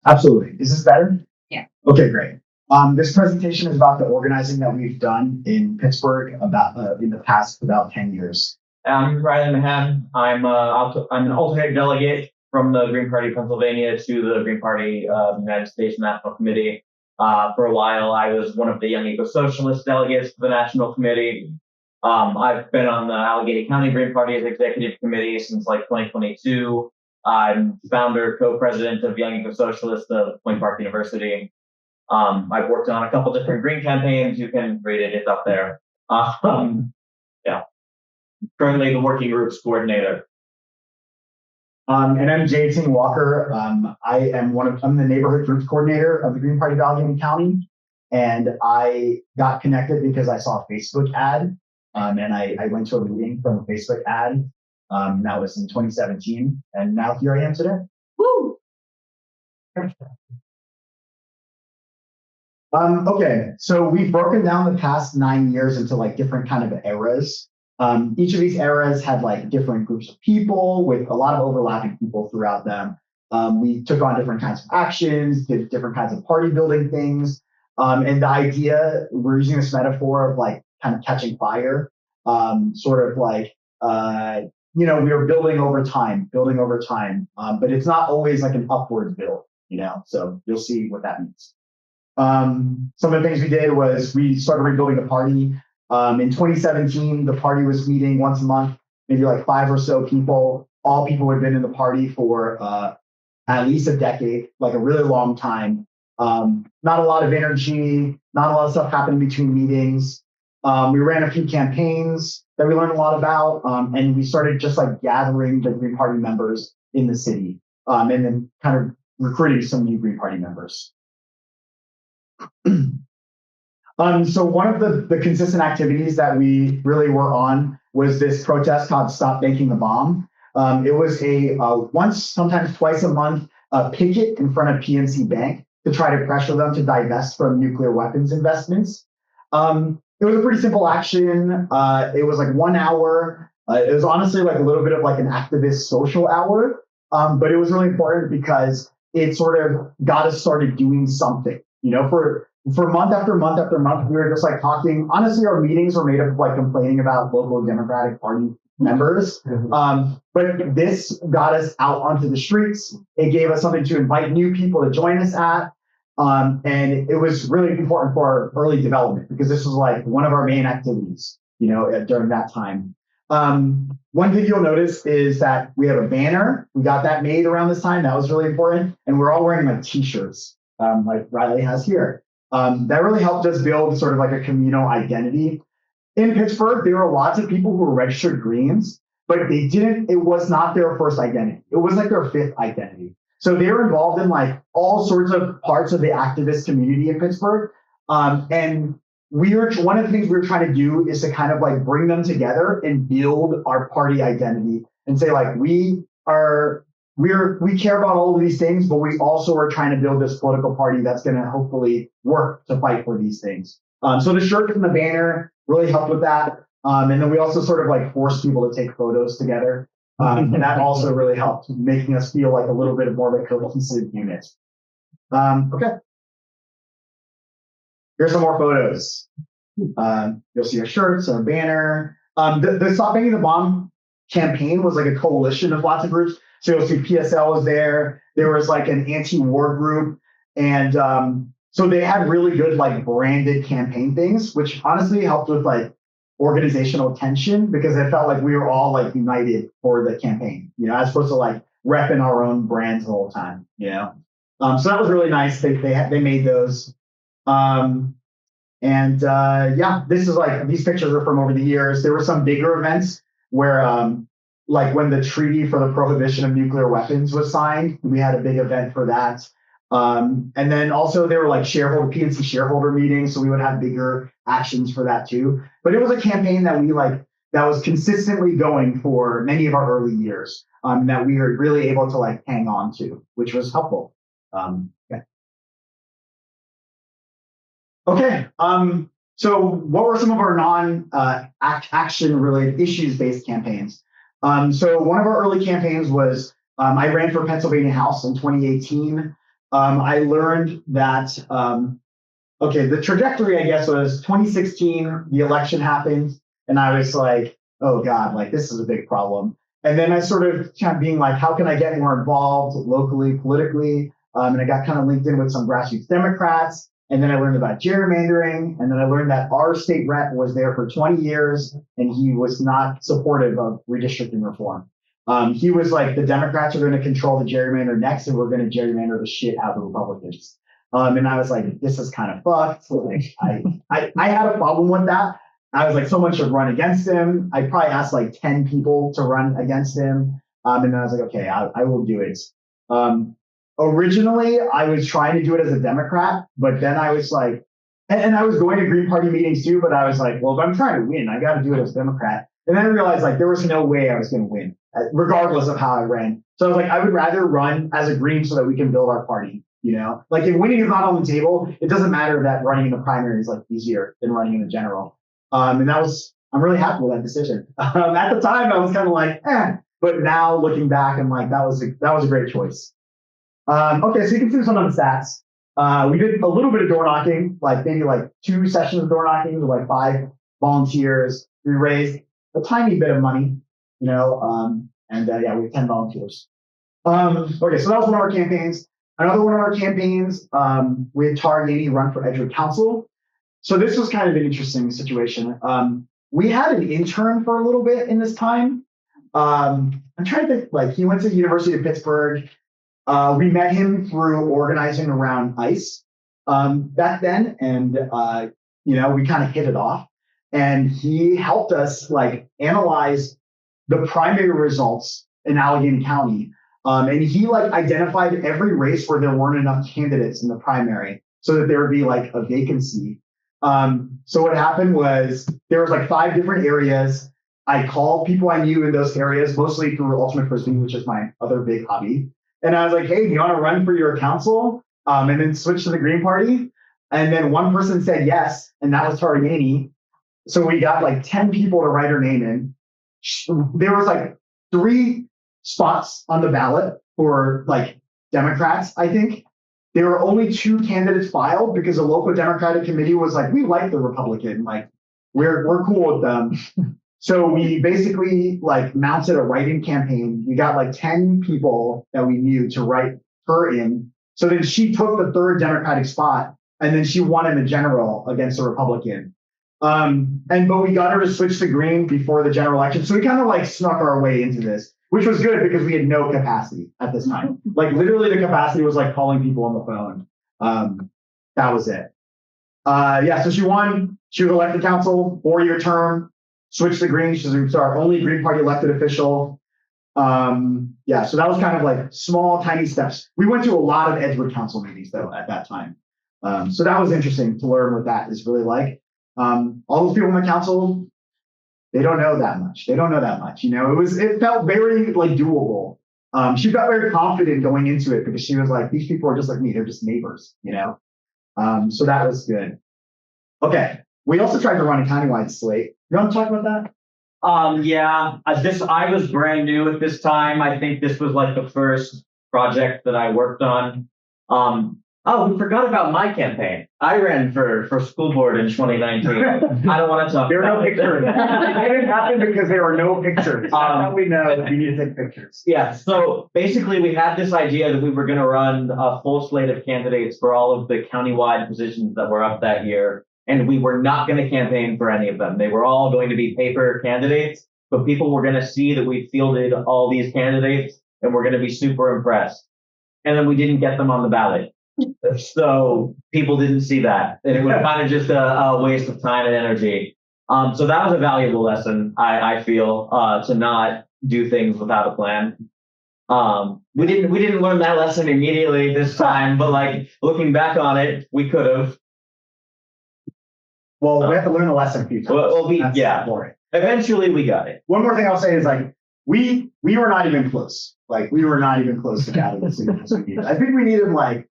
Absolutely. Is this better? Yeah. Okay, great. This presentation is about the organizing that we've done in Pittsburgh about in the past about 10 years. I'm Riley Mahon. I'm an alternate delegate from the Green Party of Pennsylvania to the Green Party United States National Committee. For a while, I was one of the Young Eco-Socialist delegates to the National Committee. I've been on the Allegheny County Green Party's Executive Committee since like 2022. I'm founder, co-president of Young Eco-Socialist of Point Park University. I've worked on a couple different green campaigns. You can read it; it's up there. Yeah. Currently the working groups coordinator. And I'm Ting Walker. I'm the neighborhood groups coordinator of the Green Party of Allegheny County. And I got connected because I saw a Facebook ad. And I went to a meeting from a Facebook ad. That was in 2017. And now here I am today. Woo! Okay, so we've broken down the past 9 years into like different kind of eras. Each of these eras had like different groups of people with a lot of overlapping people throughout them. We took on different kinds of actions, did different kinds of party building things. And the idea, we're using this metaphor of like kind of catching fire, sort of like, we are building over time, but it's not always like an upward build, so you'll see what that means. Some of the things we did was we started rebuilding the party. In 2017, the party was meeting once a month, maybe like 5 or so people. All people had been in the party for at least a decade, like a really long time. Not a lot of energy, not a lot of stuff happened between meetings. We ran a few campaigns that we learned a lot about, and we started just like gathering the Green Party members in the city, and then kind of recruiting some new Green Party members. So one of the consistent activities that we really were on was this protest called Stop Making the Bomb. It was a once, sometimes twice a month, picket in front of PNC Bank to try to pressure them to divest from nuclear weapons investments. It was a pretty simple action. It was like 1 hour. It was honestly like a little bit of like an activist social hour, but it was really important because it sort of got us started doing something. For month after month after month, we were just like talking. Honestly, our meetings were made up of like complaining about local Democratic Party members. But this got us out onto the streets. It gave us something to invite new people to join us at. And it was really important for our early development because this was like one of our main activities, during that time. One thing you'll notice is that we have a banner. We got that made around this time. That was really important. And we're all wearing like t-shirts, like Riley has here. That really helped us build sort of like a communal identity. In Pittsburgh, there were lots of people who were registered Greens, but it was not their first identity. It was like their 5th identity. So they were involved in like all sorts of parts of the activist community in Pittsburgh. And one of the things we were trying to do is to kind of like bring them together and build our party identity and say like, we care about all of these things, but we also are trying to build this political party that's going to hopefully work to fight for these things. So the shirt and the banner really helped with that. And then we also sort of like forced people to take photos together. And that also really helped, making us feel like a little bit more of a cohesive unit. Okay. Here's some more photos. You'll see our shirts, our banner. The Stop Making the Bomb campaign was like a coalition of lots of groups. So you'll see PSL was there. There was like an anti-war group. And so they had really good like branded campaign things, which honestly helped with like organizational tension because it felt like we were all like united for the campaign, as opposed to like repping our own brands the whole time, So that was really nice. They made those. This is like, these pictures are from over the years. There were some bigger events where, like when the treaty for the prohibition of nuclear weapons was signed, we had a big event for that. And then also there were like PNC shareholder meetings. So we would have bigger actions for that too. But it was a campaign that that was consistently going for many of our early years, that we were really able to like hang on to, which was helpful. Okay. So what were some of our non-action related issues-based campaigns? So one of our early campaigns was I ran for Pennsylvania House in 2018. I learned that, okay, the trajectory, I guess, was 2016, the election happened, and I was like, oh God, like this is a big problem. And then I started kind of being like, how can I get more involved locally, politically? And I got kind of linked in with some grassroots Democrats. And then I learned about gerrymandering. And then I learned that our state rep was there for 20 years and he was not supportive of redistricting reform. He was like, the Democrats are going to control the gerrymander next and we're going to gerrymander the shit out of the Republicans. And I was like, this is kind of fucked. So like, I had a problem with that. I was like, someone should run against him. I probably asked like 10 people to run against him. And then I was like, okay, I will do it. Originally, I was trying to do it as a Democrat, but then I was like, and I was going to Green Party meetings too, but I was like, well, if I'm trying to win, I got to do it as a Democrat. And then I realized like there was no way I was going to win, regardless of how I ran. So I was like, I would rather run as a Green so that we can build our party. You know, like if winning is not on the table, it doesn't matter that running in the primary is like easier than running in the general. And I'm really happy with that decision. At the time, I was kind of like, but now looking back, I'm like, that was a great choice. Okay, so you can see some of the stats. We did a little bit of door knocking, like maybe like 2 sessions of door knocking with like 5 volunteers. We raised a tiny bit of money, you know, yeah, we have 10 volunteers. Okay, so that was one of our campaigns. Another one of our campaigns, we had Tara Yaney run for Edgewood Council. So this was kind of an interesting situation. We had an intern for a little bit in this time. I'm trying to think, like he went to the University of Pittsburgh. We met him through organizing around ICE back then. And, you know, we kind of hit it off. And he helped us like analyze the primary results in Allegheny County. And he like identified every race where there weren't enough candidates in the primary so that there would be like a vacancy. So what happened was there was like 5 different areas. I called people I knew in those areas, mostly through Ultimate Frisbee, which is my other big hobby. And I was like, hey, do you want to run for your council? And then switch to the Green Party. And then one person said yes, and that was Tara Yaney. So we got like 10 people to write her name in. There was like 3 spots on the ballot for like Democrats, I think. There were only 2 candidates filed because the local Democratic committee was like, we like the Republican, like we're cool with them. So we basically like mounted a write-in campaign. We got like 10 people that we knew to write her in. So then she took the 3rd Democratic spot and then she won in the general against the Republican. But we got her to switch to Green before the general election. So we kind of like snuck our way into this, which was good because we had no capacity at this time. Like literally the capacity was like calling people on the phone. That was it. So she won. She was elected council, 4-year term, switched to Green. She's our only Green Party elected official. So that was kind of like small, tiny steps. We went to a lot of Edgewood Council meetings though at that time. So that was interesting to learn what that is really like. All those people in the council, they don't know that much. You know, it felt very like doable. She felt very confident going into it because she was like, these people are just like me. They're just neighbors, you know? So that was good. Okay. We also tried to run a countywide slate. You want to talk about that? I was brand new at this time. I think this was like the first project that I worked on. We forgot about my campaign. I ran for school board in 2019. I don't want to talk. There were about no pictures. It didn't happen because there were no pictures. That's how we know that we need to take pictures. Yeah. So basically, we had this idea that we were going to run a full slate of candidates for all of the countywide positions that were up that year. And we were not going to campaign for any of them. They were all going to be paper candidates, but people were going to see that we fielded all these candidates and we're going to be super impressed. And then we didn't get them on the ballot. So people didn't see that. And it was kind of just a waste of time and energy. So that was a valuable lesson, I feel, to not do things without a plan. We didn't learn that lesson immediately this time, but like looking back on it, we could have. Well, we have to learn a lesson a few times. Eventually we got it. One more thing I'll say is like, we were not even close. Like we were not even close to gathering the signatures we needed. I think we needed like,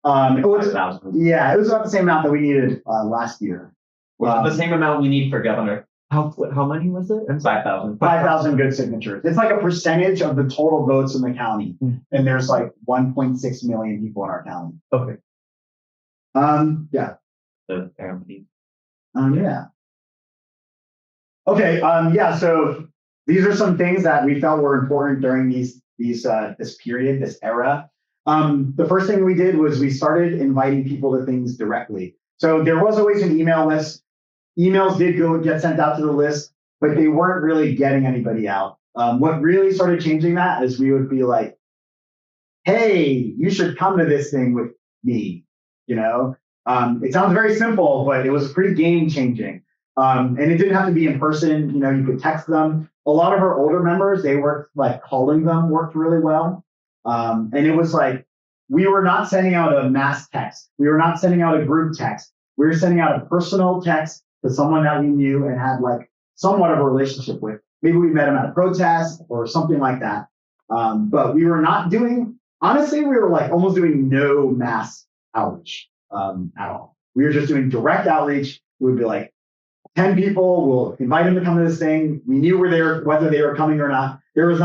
it was about the same amount that we needed last year. The same amount we need for governor. How many was it? 5,000. 5,000 good signatures. It's like a percentage of the total votes in the county. And there's like 1.6 million people in our county. Okay. Yeah. The family. Yeah. Okay. Yeah. So these are some things that we felt were important during this period, this era. The first thing we did was we started inviting people to things directly. So there was always an email list. Emails did get sent out to the list, but they weren't really getting anybody out. What really started changing that is we would be like, hey, you should come to this thing with me. You know, it sounds very simple, but it was pretty game changing. And it didn't have to be in person. You know, you could text them. A lot of our older members, they worked like calling them worked really well. And it was like, we were not sending out a mass text. We were not sending out a group text. We were sending out a personal text to someone that we knew and had like somewhat of a relationship with. Maybe we met them at a protest or something like that. But we were not doing, honestly, we were like almost doing no mass outreach at all. We were just doing direct outreach. We would be like, 10 people, we'll invite them to come to this thing. We knew whether they were coming or not. There was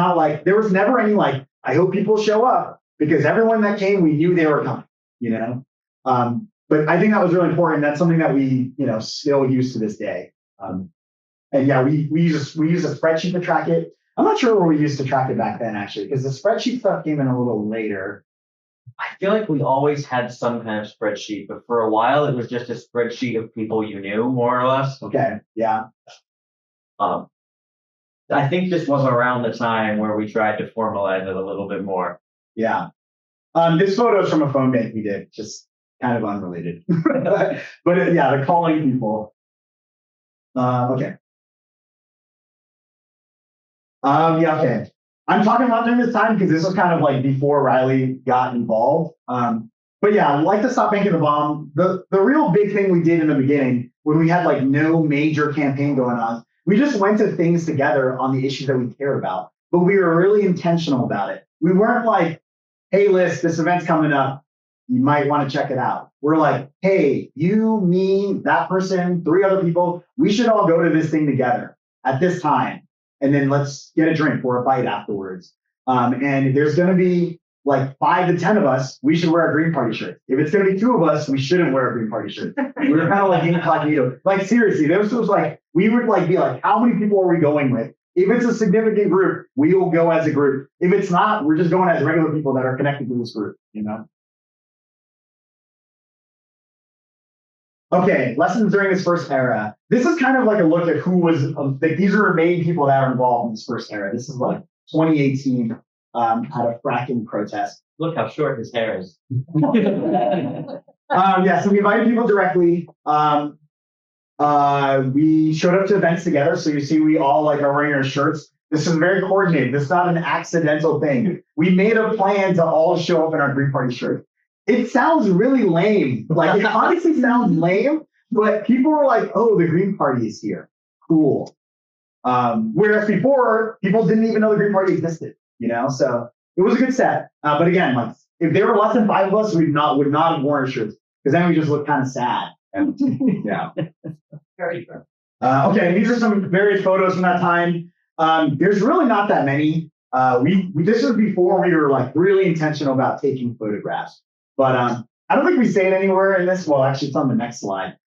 never any like, I hope people show up, because everyone that came, we knew they were coming, you know? But I think that was really important. That's something that we, you know, still use to this day. And yeah, we use a spreadsheet to track it. I'm not sure what we used to track it back then, actually, because the spreadsheet stuff came in a little later. I feel like we always had some kind of spreadsheet, but for a while it was just a spreadsheet of people you knew, more or less. Okay, yeah. I think this was around the time where we tried to formalize it a little bit more. Yeah. This photo is from a phone bank we did, just kind of unrelated. But yeah, the calling people. Okay. Yeah, okay. I'm talking about during this time because this was kind of like before Riley got involved. But yeah, like the Stop Banking the Bomb, the real big thing we did in the beginning when we had like no major campaign going on, we just went to things together on the issues that we care about. But we were really intentional about it. We weren't like, hey, Liz, this event's coming up. You might want to check it out. We're like, hey, you, me, that person, 3 other people, we should all go to this thing together at this time. And then let's get a drink or a bite afterwards. And there's going to be like 5 to 10 of us. We should wear a Green Party shirt. If it's going to be 2 of us, we shouldn't wear a Green Party shirt. We were kind of like incognito. Like seriously, this was like, we would like be like, how many people are we going with? If it's a significant group, we will go as a group. If it's not, we're just going as regular people that are connected to this group, you know? Okay, lessons during this first era. This is kind of like a look at who was, like, these are the main people that are involved in this first era. This is like 2018 at a fracking protest. Look how short his hair is. Yeah, so we invited people directly. We showed up to events together. So you see, we all like are wearing our shirts. This is very coordinated. This is not an accidental thing. We made a plan to all show up in our Green Party shirts. It sounds really lame. Like, it honestly sounds lame, but people were like, oh, the Green Party is here. Cool. Whereas before, people didn't even know the Green Party existed, you know? So it was a good set. But again, like, if there were less than 5 of us, would not have worn our shirts, because then we just look kind of sad. Yeah. Very true. Okay, these are some various photos from that time. There's really not that many. This was before we were like really intentional about taking photographs. But I don't think we say it anywhere in this. Well, actually, it's on the next slide.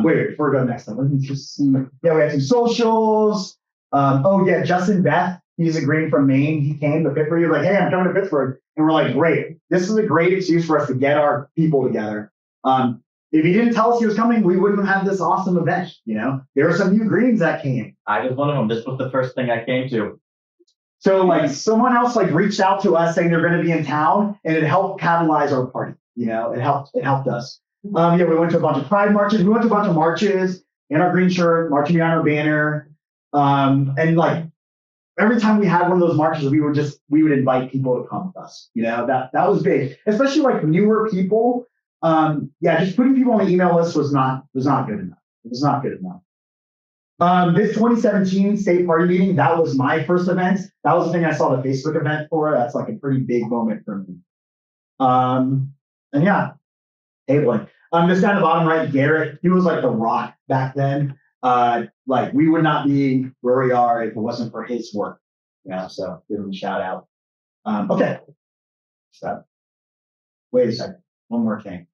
Wait, before we go to the next one, let me just see. Yeah, we have some socials. Oh, yeah, Justin Beth, he's a green from Maine. He came to Pittsburgh. He was like, hey, I'm coming to Pittsburgh. And we're like, great. This is a great excuse for us to get our people together. If he didn't tell us he was coming, we wouldn't have this awesome event. You know, there were some new greens that came. I was one of them. This was the first thing I came to. So like someone else like reached out to us saying they're going to be in town, and it helped catalyze our party. You know, it helped us. Yeah, we went to a bunch of pride marches. We went to a bunch of marches in our green shirt, marching behind our banner. And like every time we had one of those marches, we would invite people to come with us. You know, that was big, especially like newer people. Yeah, just putting people on the email list was not good enough. It was not good enough. This 2017 state party meeting, that was my first event. That was the thing I saw the Facebook event for. That's like a pretty big moment for me. And yeah, tabling. This guy in the bottom right, Garrett, he was like the rock back then. like we would not be where we are if it wasn't for his work. So give him a shout out. Okay. So wait a second. One more thing.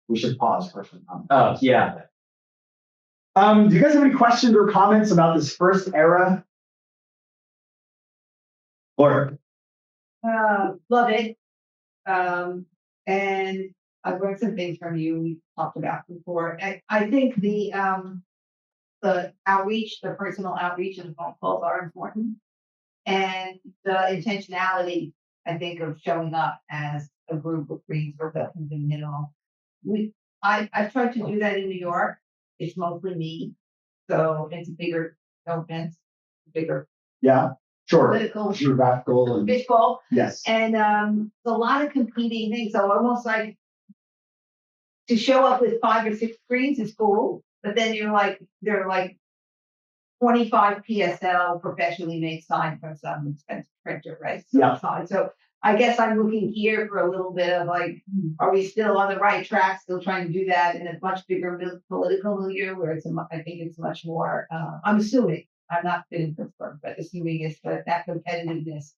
We should pause for some comments. Oh, yeah. Do you guys have any questions or comments about this first era? Or Love it. And I've learned some things from you. We talked about before. I think the outreach, the personal outreach and phone calls are important. And the intentionality, I think, of showing up as a group of Greens Republicans in Mineral. I've tried to do that in New York. It's mostly me. So it's a bigger, no offense, bigger. Yeah, sure. Political. Geographical. And, fishbowl. yes. And a lot of competing things. So almost like to show up with 5 or 6 screens is cool, but then they're like 25 PSL professionally made sign from some expensive printer, right? So I guess I'm looking here for a little bit of like, are we still on the right track? Still trying to do that in a much bigger political milieu where I think it's much more, I'm assuming, I'm not been in Pittsburgh, but assuming it's that competitiveness.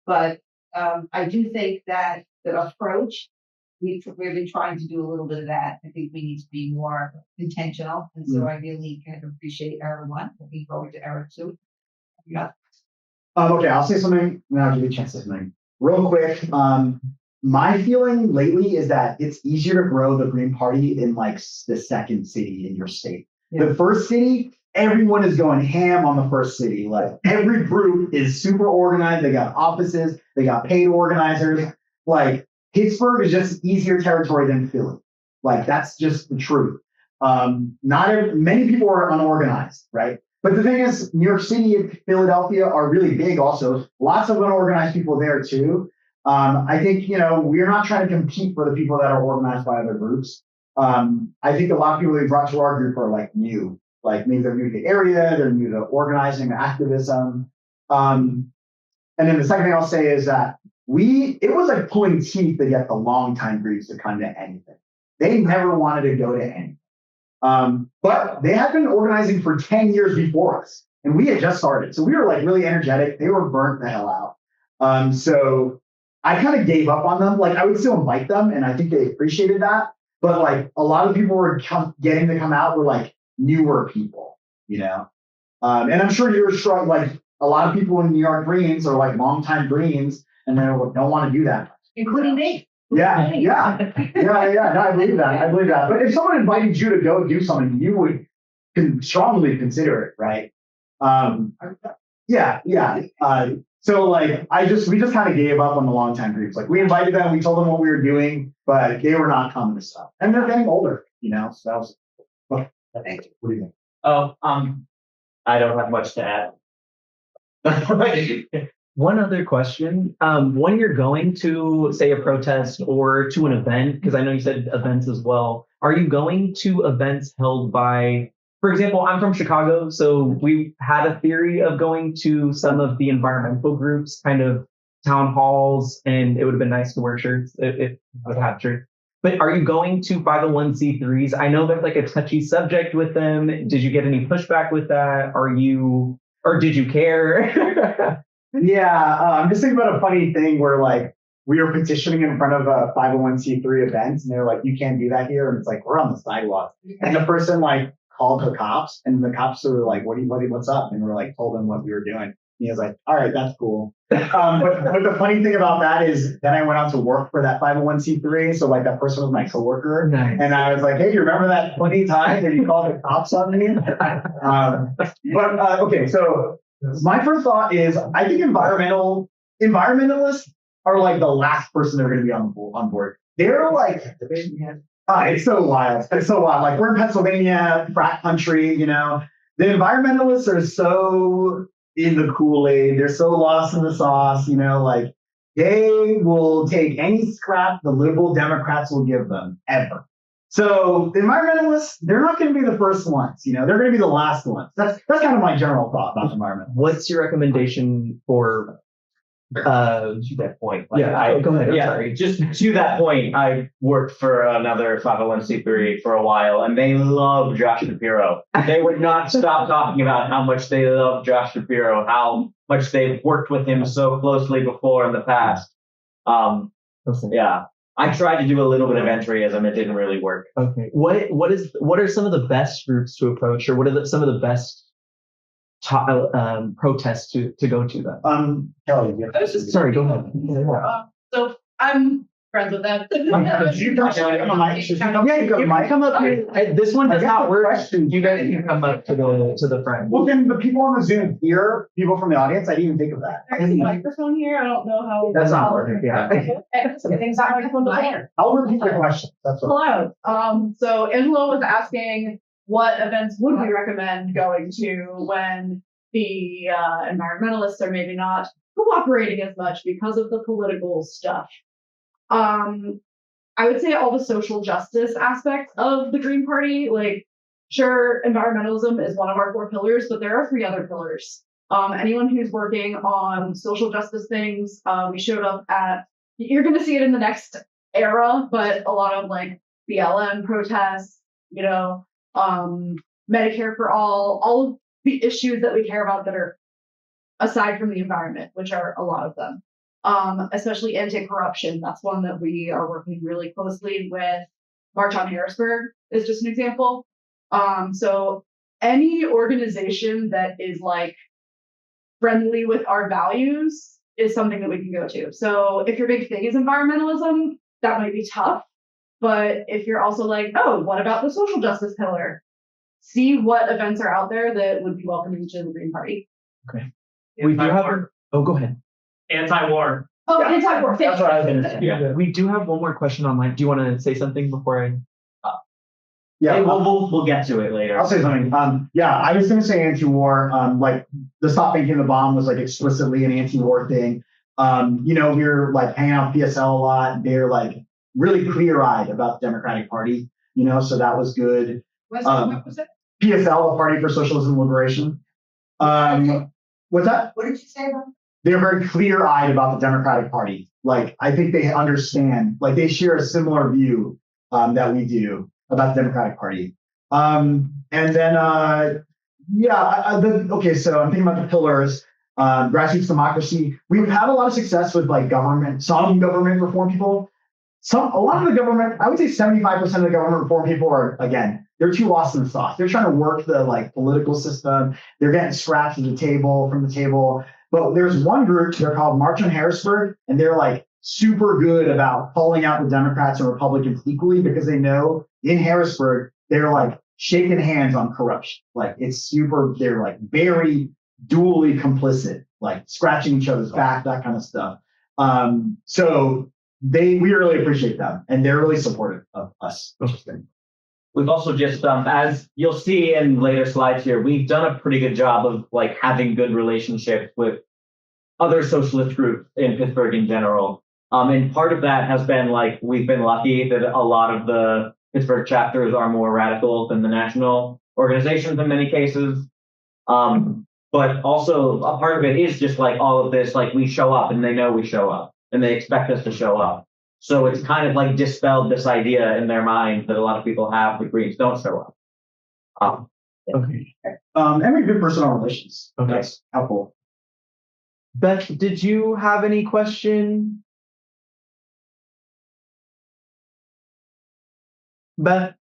But I do think that the approach, we've been trying to do a little bit of that. I think we need to be more intentional. And so I really kind of appreciate era 1. Looking forward to era 2. Yeah. Okay, I'll say something, and I'll give you a chance to say something. Real quick, my feeling lately is that it's easier to grow the Green Party in like the second city in your state. Yeah. The first city, everyone is going ham on the first city. Like every group is super organized. They got offices, they got paid organizers. Like Pittsburgh is just easier territory than Philly. Like that's just the truth. Many people are unorganized, right? But the thing is, New York City and Philadelphia are really big also. Lots of unorganized people there too. I think, we're not trying to compete for the people that are organized by other groups. I think a lot of people we brought to our group are like new. Like maybe they're new to the area, they're new to organizing, activism. And then the second thing I'll say is that it was like pulling teeth to get the longtime groups to come to anything. They never wanted to go to anything. But they had been organizing for 10 years before us, and we had just started. So we were like really energetic. They were burnt the hell out. So I kind of gave up on them. Like I would still invite them, and I think they appreciated that. But like a lot of people were getting to come out were like newer people, And I'm sure you're struck. Like a lot of people in New York Greens are like longtime Greens, and they don't want to do that, including me. Yeah. No, I believe that. But if someone invited you to go do something, you would strongly consider it, right? So like, we just kind of gave up on the longtime groups. Like we invited them, we told them what we were doing, but they were not coming to stuff. And they're getting older, So thank you. What do you think? Oh, I don't have much to add. One other question. When you're going to, say, a protest or to an event, because I know you said events as well, are you going to events held by, for example, I'm from Chicago, so we had a theory of going to some of the environmental groups, kind of town halls, and it would have been nice to wear shirts if I would have shirts. But are you going to 501c3s? I know that's like a touchy subject with them. Did you get any pushback with that? Or did you care? Yeah, I'm just thinking about a funny thing where like we were petitioning in front of a 501c3 events, and they're like, "You can't do that here," and it's like we're on the sidewalk, and the person like called the cops, and the cops were like, "What's up?" And we're like told them what we were doing. And he was like, "All right, that's cool." But the funny thing about that is, then I went out to work for that 501c3, so like that person was my coworker, Nice. And I was like, "Hey, you remember that funny time that you called the cops on me?" Okay, so. My first thought is I think environmentalists are like the last person they're going to be on board. They're like, it's so wild. It's so wild. Like we're in Pennsylvania, frat country, The environmentalists are so in the Kool-Aid. They're so lost in the sauce, Like they will take any scrap the liberal Democrats will give them ever. So the environmentalists, they're not going to be the first ones, They're going to be the last ones. That's kind of my general thought about environment. What's your recommendation for To that point. Go ahead. I'm Yeah, sorry. just to that point, I worked for another 501c3 for a while, and they love Josh Shapiro. They would not stop talking about how much they love Josh Shapiro, how much they've worked with him so closely before in the past. Yeah, I tried to do a little bit of entryism. It didn't really work. Okay. What are some of the best groups to approach, or what are some of the best protests to go to then? Kelly, I was just Sorry, go ahead. So I'm friends with them. you guys You can come up here. This one does not work. You guys can come up to the front. Well, then the people on the Zoom hear people from the audience. I didn't even think of that. There's a microphone here. I don't know how. That's not working. Yeah. Things not microphone here. I'll repeat the question. That's what. Hello. So Angela was asking what events would we recommend going to when the environmentalists are maybe not cooperating as much because of the political stuff. I would say all the social justice aspects of the Green Party, like, sure, environmentalism is one of our 4 pillars, but there are 3 other pillars. Anyone who's working on social justice things, we showed up at, you're going to see it in the next era, but a lot of like BLM protests, Medicare for all of the issues that we care about that are aside from the environment, which are a lot of them. Especially anti-corruption. That's one that we are working really closely with. March on Harrisburg is just an example. So any organization that is like friendly with our values is something that we can go to. So if your big thing is environmentalism, that might be tough. But if you're also like, oh, what about the social justice pillar? See what events are out there that would be welcoming to the Green Party. Okay. We do have. Go ahead. Anti-war. Oh, anti-war. That's what I was going to say. Yeah. We do have one more question online. Do you want to say something before I? Yeah, Hey, we'll get to it later. I'll say something. I was going to say anti-war. Like the Stop Making the Bomb was like explicitly an anti-war thing. We were like hanging out with PSL a lot. They're like really clear-eyed about the Democratic Party. So that was good. What was it? PSL, Party for Socialism and Liberation. What's that? What did you say about? They're very clear-eyed about the Democratic Party. Like, I think they understand, like they share a similar view that we do about the Democratic Party. So I'm thinking about the pillars, grassroots democracy. We've had a lot of success with like some government reform people. A lot of the government, I would say 75% of the government reform people are, again, they're too lost in the sauce. They're trying to work the like political system. They're getting scraps from the table. But there's one group, they're called March on Harrisburg, and they're like super good about calling out the Democrats and Republicans equally because they know in Harrisburg, they're like shaking hands on corruption. Like they're like very dually complicit, like scratching each other's back, that kind of stuff. So we really appreciate them and they're really supportive of us. We've also just, as you'll see in later slides here, we've done a pretty good job of like having good relationships with other socialist groups in Pittsburgh in general. And part of that has been like, we've been lucky that a lot of the Pittsburgh chapters are more radical than the national organizations in many cases. But also a part of it is just like all of this, like we show up and they know we show up and they expect us to show up. So it's kind of like dispelled this idea in their mind that a lot of people have that Greens don't show up. Okay. And we have good personal relations. Okay. That's helpful. Beth, did you have any question? Beth?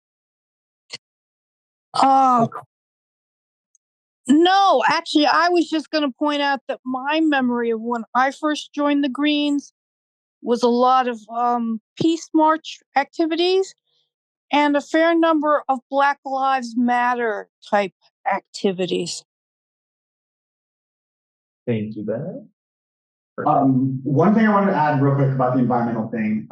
No, actually, I was just going to point out that my memory of when I first joined the Greens was a lot of peace march activities and a fair number of Black Lives Matter type activities. Thank you, Beth. One thing I wanted to add real quick about the environmental thing.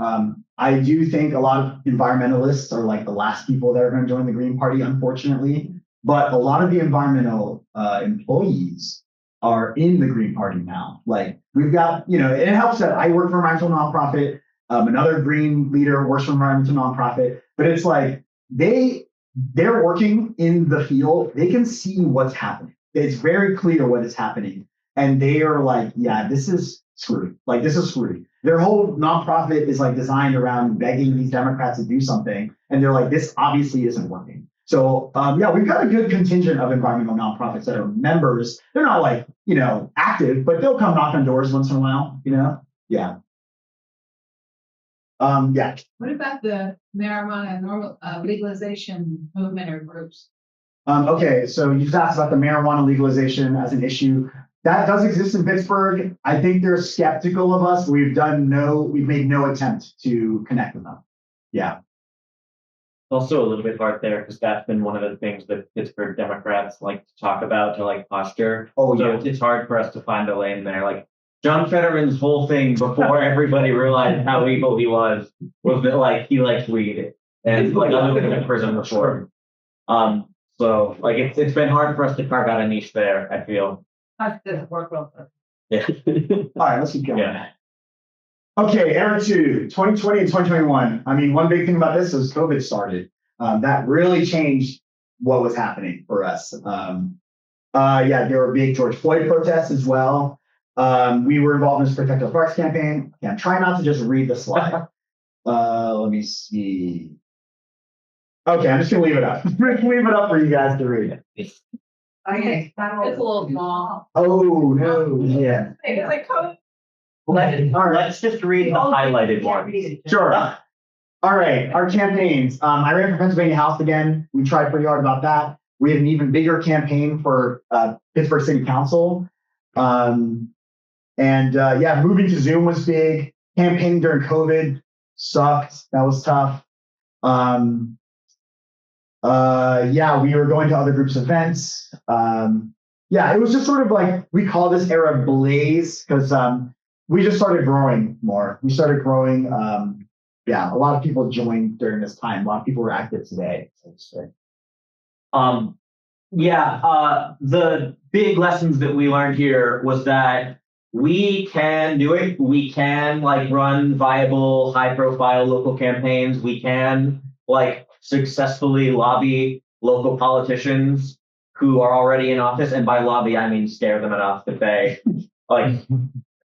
I do think a lot of environmentalists are like the last people that are going to join the Green Party, unfortunately. But a lot of the environmental employees are in the Green Party now. Like we've got, it helps that I work for an environmental nonprofit. Another Green leader works for an environmental nonprofit. But it's like they're working in the field. They can see what's happening. It's very clear what is happening. And they are like, yeah, this is screwed. Like, this is screwed. Their whole nonprofit is like designed around begging these Democrats to do something. And they're like, this obviously isn't working. So yeah, we've got a good contingent of environmental nonprofits that are members. They're not like, active, but they'll come knock on doors once in a while, Yeah. Yeah. What about the marijuana legalization movement or groups? Okay, so you just asked about the marijuana legalization as an issue. That does exist in Pittsburgh. I think they're skeptical of us. We've made no attempt to connect with them. Yeah. Also a little bit hard there because that's been one of the things that Pittsburgh Democrats like to talk about to like posture. Oh, so yeah. it's hard for us to find a lane there. Like John Fetterman's whole thing before everybody realized how evil he was that like he liked weed and like other than in prison before. So like it's been hard for us to carve out a niche there, I feel. That doesn't work well. Yeah. All right, let's keep going. Yeah. Okay, era 2, 2020 and 2021. I mean, one big thing about this is COVID started. That really changed what was happening for us. Yeah, there were big George Floyd protests as well. We were involved in this Protect Our Parks campaign. Yeah, try not to just read the slide. Let me see. Okay, I'm just gonna leave it up. Leave it up for you guys to read. Okay. It's a little small. Oh no! Yeah. It's like code. Let's just read the highlighted ones. Sure. All right, our campaigns. I ran for Pennsylvania House again. We tried pretty hard about that. We had an even bigger campaign for Pittsburgh City Council. Yeah, moving to Zoom was big. Campaigning during COVID sucked. That was tough. Yeah, we were going to other groups' events. Yeah, it was just sort of like, we call this era Blaze because we just started growing more. We started growing. Yeah, a lot of people joined during this time. A lot of people were active today, so to say. The big lessons that we learned here was that we can do it. We can like run viable, high-profile local campaigns. We can like successfully lobby local politicians who are already in office, and by lobby I mean scare them enough that they like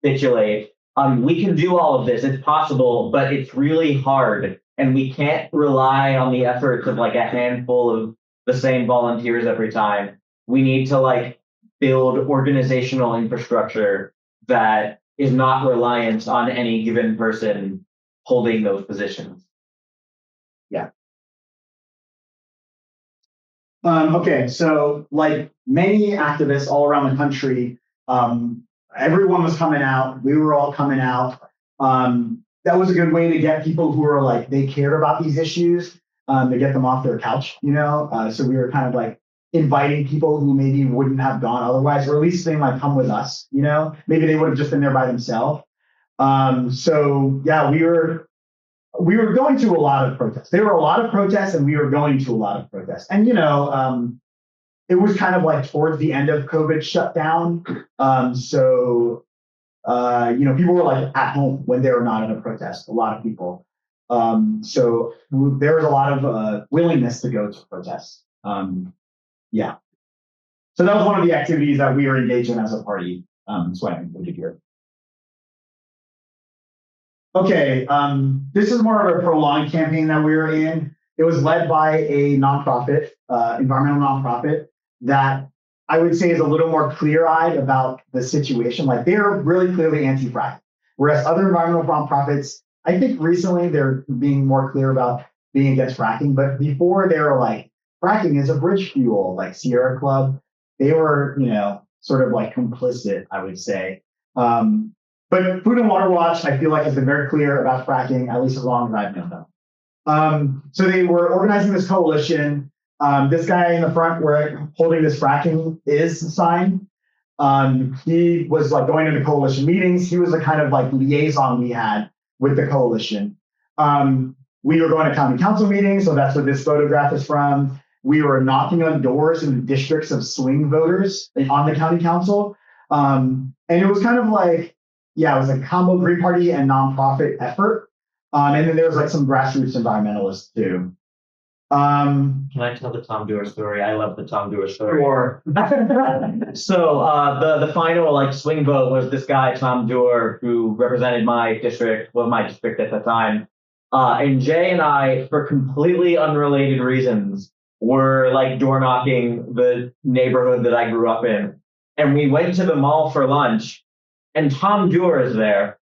capitulate. We can do all of this. It's possible, but it's really hard, and we can't rely on the efforts of like a handful of the same volunteers every time. We need to like build organizational infrastructure that is not reliant on any given person holding those positions. Yeah. Okay, so like many activists all around the country, everyone was coming out. We were all coming out. That was a good way to get people who were like, they cared about these issues, to get them off their couch, So we were kind of like inviting people who maybe wouldn't have gone otherwise, or at least saying like, come with us, Maybe they would have just been there by themselves. So yeah, we were going to a lot of protests. There were a lot of protests, and we were going to a lot of protests. And, it was kind of like towards the end of COVID shutdown. So people were like at home when they were not in a protest, a lot of people. So there was a lot of willingness to go to protests. Yeah. So that was one of the activities that we were engaged in as a party. So I included here. Okay, this is more of a prolonged campaign that we were in. It was led by a nonprofit, environmental nonprofit, that I would say is a little more clear-eyed about the situation. Like, they're really clearly anti-fracking, whereas other environmental nonprofits, I think recently they're being more clear about being against fracking. But before, they were like, fracking is a bridge fuel, like Sierra Club. They were, sort of like complicit, I would say. But Food and Water Watch, I feel like, has been very clear about fracking, at least as long as I've known them. So they were organizing this coalition. This guy in the front where holding this fracking is sign. He was like going into coalition meetings. He was the kind of like liaison we had with the coalition. We were going to county council meetings, so that's what this photograph is from. We were knocking on doors in the districts of swing voters on the county council. And it was kind of like, yeah, it was a combo Green Party and nonprofit effort. And then there was like some grassroots environmentalists too. Can I tell the Tom Dewar story? I love the Tom Dewar story. Sure. So the final like swing vote was this guy Tom Dewar who represented my district, well my district at the time, and Jay and I, for completely unrelated reasons, were like door knocking the neighborhood that I grew up in, and we went to the mall for lunch, and Tom Dewar is there,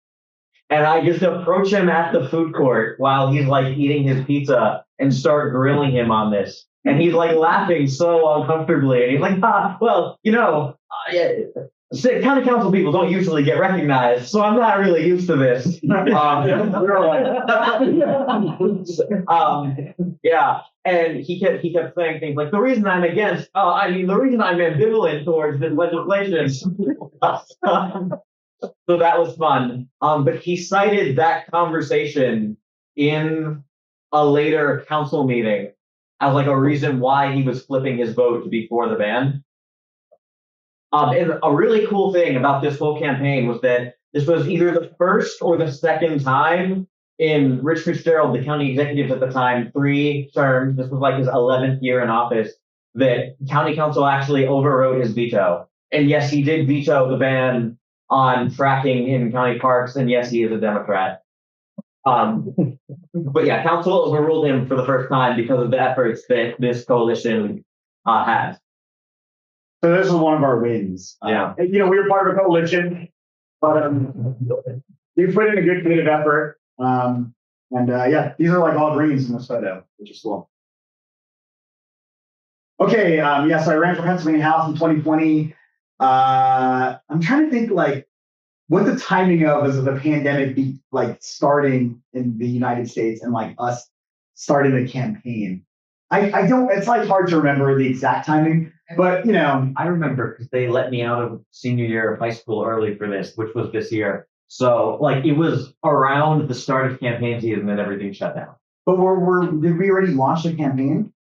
and I just approach him at the food court while he's like eating his pizza and start grilling him on this. And he's like laughing so uncomfortably. And he's like, well, county council people don't usually get recognized, so I'm not really used to this. Yeah. And he kept saying things like, the reason I'm ambivalent towards this legislation. So that was fun. But he cited that conversation in a later council meeting as like a reason why he was flipping his vote to be for the ban. And a really cool thing about this whole campaign was that this was either the first or the second time in Rich Fitzgerald, the county executive at the time, 3 terms, this was like his 11th year in office, that county council actually overrode his veto. And yes, he did veto the ban on fracking in county parks, and yes, he is a Democrat. But yeah, council overruled him for the first time because of the efforts that this coalition has. So this is one of our wins. Yeah. We were part of a coalition, but we put in a good bit of effort. Yeah, these are like all greens in this photo, which is cool. Okay, so I ran for Pennsylvania House in 2020. I'm trying to think like what the timing of is of the pandemic be like starting in the United States and like us starting the campaign. I don't, it's like hard to remember the exact timing, but I remember because they let me out of senior year of high school early for this, which was this year. So like it was around the start of campaign season that everything shut down. But did we already launch the campaign?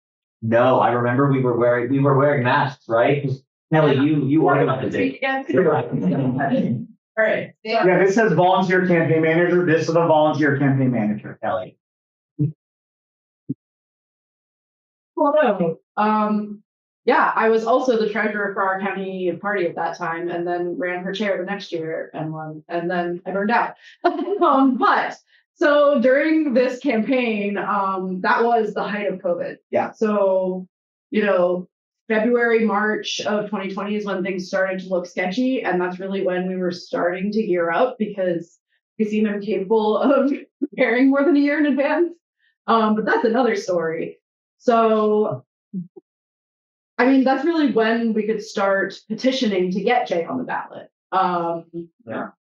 No, I remember we were wearing masks, right? 'Cause Kelly, you organized it. All right. Yeah, this says volunteer campaign manager. This is a volunteer campaign manager, Kelly. Hello. Yeah, I was also the treasurer for our county party at that time, and then ran for chair the next year and won, and then I burned out. But so during this campaign, that was the height of COVID. Yeah. So, February, March of 2020 is when things started to look sketchy, and that's really when we were starting to gear up because we seem incapable of preparing more than a year in advance. But that's another story. So, that's really when we could start petitioning to get Jay on the ballot.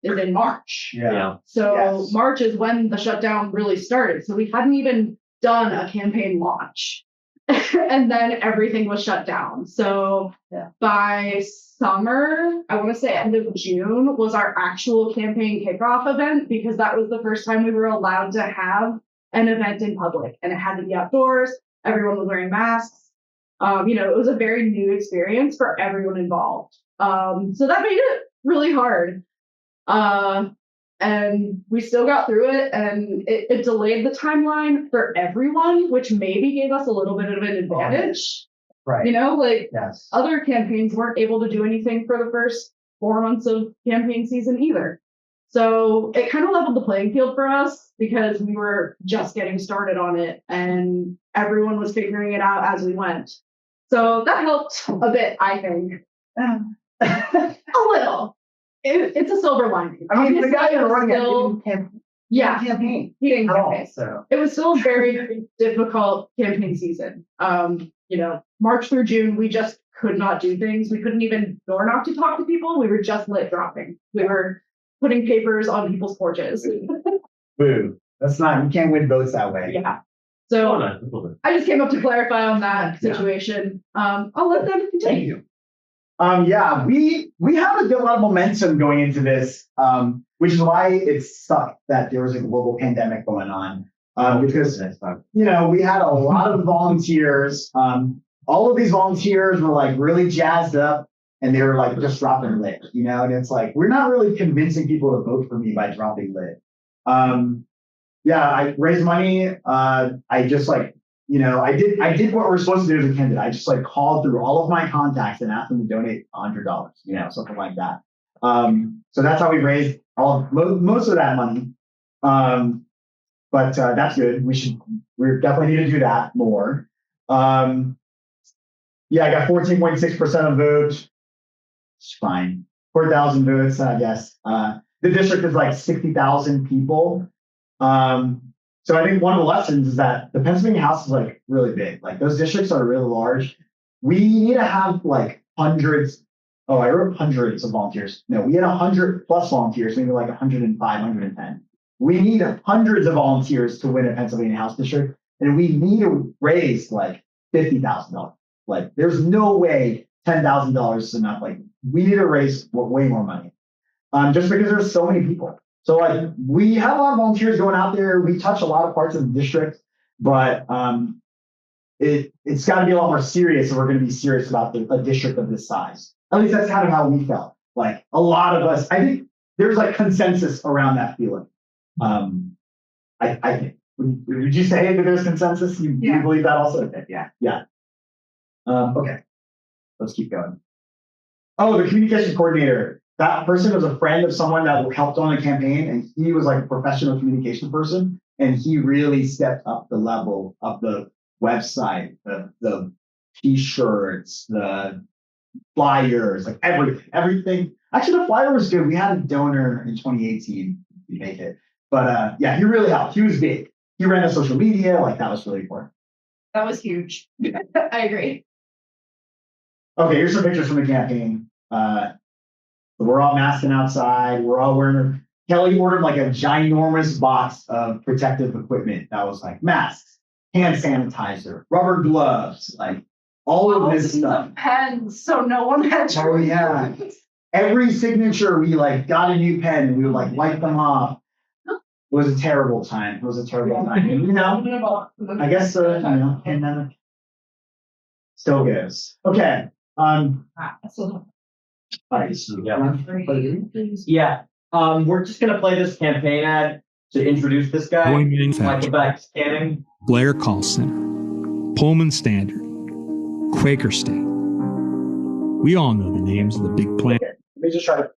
Is in March. Yeah. So Yes. March is when the shutdown really started. So we hadn't even done a campaign launch. And then everything was shut down. So by summer, I want to say end of June was our actual campaign kickoff event because that was the first time we were allowed to have an event in public, and it had to be outdoors. Everyone was wearing masks. It was a very new experience for everyone involved. So that made it really hard. And we still got through it, and it delayed the timeline for everyone, which maybe gave us a little bit of an advantage. Right. Yes. Other campaigns weren't able to do anything for the first 4 months of campaign season either. So it kind of leveled the playing field for us because we were just getting started on it and everyone was figuring it out as we went. So that helped a bit, I think. A little. It's a silver lining. The guy in running campaign. He didn't at all. campaign. So It was still a very difficult campaign season. March through June, we just could not do things. We couldn't even door knock to talk to people. We were just lit dropping. We were putting papers on people's porches. boo. That's not. You can't win votes that way. Yeah. So Oh, no, people do. I just came up to clarify on that Yeah. situation. I'll let them Thank continue. you. We have a lot of momentum going into this, which is why it sucked that there was a global pandemic going on. Because we had a lot of volunteers. All of these volunteers were like really jazzed up, and they were like just dropping lit, and it's like we're not really convincing people to vote for me by dropping lit. I raised money. I just I did what we're supposed to do as a candidate. I just like called through all of my contacts and asked them to donate $100, something like that. So that's how we raised most of that money. But that's good. We definitely need to do that more. Yeah, I got 14.6% of votes. It's fine. 4,000 votes, I guess. The district is like 60,000 people. So I think one of the lessons is that the Pennsylvania House is like really big. Like those districts are really large. We need to have like hundreds. Oh, I wrote hundreds of volunteers. No, we had 100 plus volunteers, maybe like 105, 110. We need hundreds of volunteers to win a Pennsylvania House district, and we need to raise like $50,000. Like, there's no way $10,000 is enough. Like, we need to raise way more money, just because there's so many people. So like, we have a lot of volunteers going out there. We touch a lot of parts of the district, but it's got to be a lot more serious if we're going to be serious about a district of this size. At least that's kind of how we felt. Like a lot of us, I think there's like consensus around that feeling. I think. Would you say that there's consensus? You believe that also? Okay. Yeah. Okay. Let's keep going. Oh, the communication coordinator. That person was a friend of someone that helped on the campaign, and he was like a professional communication person, and he really stepped up the level of the website, the t-shirts, the flyers, like everything. Actually, the flyer was good. We had a donor in 2018 to make it, but he really helped. He was big. He ran the social media. Like that was really important. That was huge. I agree. Okay, here's some pictures from the campaign. We're all masking outside. We're all wearing. Kelly ordered like a ginormous box of protective equipment that was like masks, hand sanitizer, rubber gloves, like all of this stuff. Pens, so no one had to. Oh yeah. Every signature, we like got a new pen and we would like wipe them off. It was a terrible time. I guess pandemic still goes. Okay. Yeah. We're just gonna play this campaign ad to introduce this guy. Michael Beck scanning. Blair Call Center, Pullman Standard, Quaker State. We all know the names of the big plants. Okay. Let me just try to.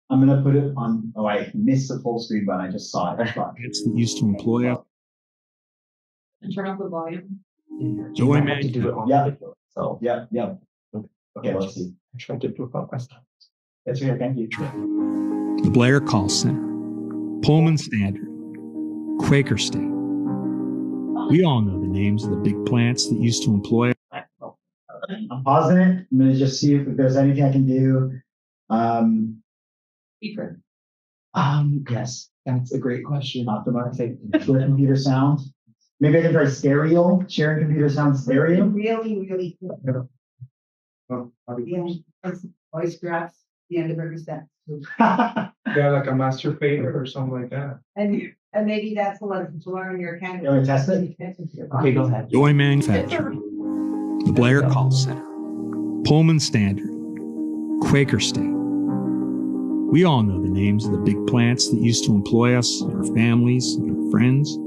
I'm gonna put it on. Oh, I missed the full screen, but I just saw it. That used to employ us. And turn up the volume. Joy Man. Yeah. So yeah. Okay, let's see. I tried to do it myself. It's here. Thank you. The Blair Call Center, Pullman Standard, Quaker State. We all know the names of the big plants that used to employ. I'm pausing it. I'm gonna just see if there's anything I can do. Speaker. Yes, that's a great question. Optimize computer sound. Maybe I can try stereo. Sharing computer sound stereo. Really good. Voice grabs the end of every sentence. Yeah, like a master fader or something like that. And maybe that's a lesson to learn your candidate. You want to test it? Okay, go ahead. Joy Manufacturing, the Blair Call Center, Pullman Standard, Quaker State. We all know the names of the big plants that used to employ us, our families, and our friends.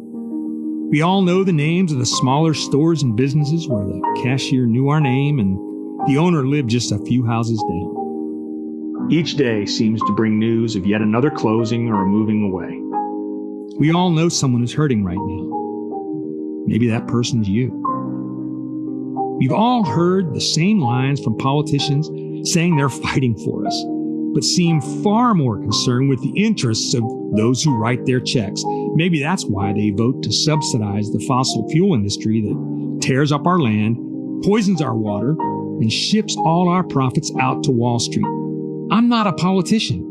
We all know the names of the smaller stores and businesses where the cashier knew our name and the owner lived just a few houses down. Each day seems to bring news of yet another closing or a moving away. We all know someone is hurting right now. Maybe that person's you. We've all heard the same lines from politicians saying they're fighting for us, but seem far more concerned with the interests of those who write their checks. Maybe that's why they vote to subsidize the fossil fuel industry that tears up our land, poisons our water, and ships all our profits out to Wall Street. I'm not a politician.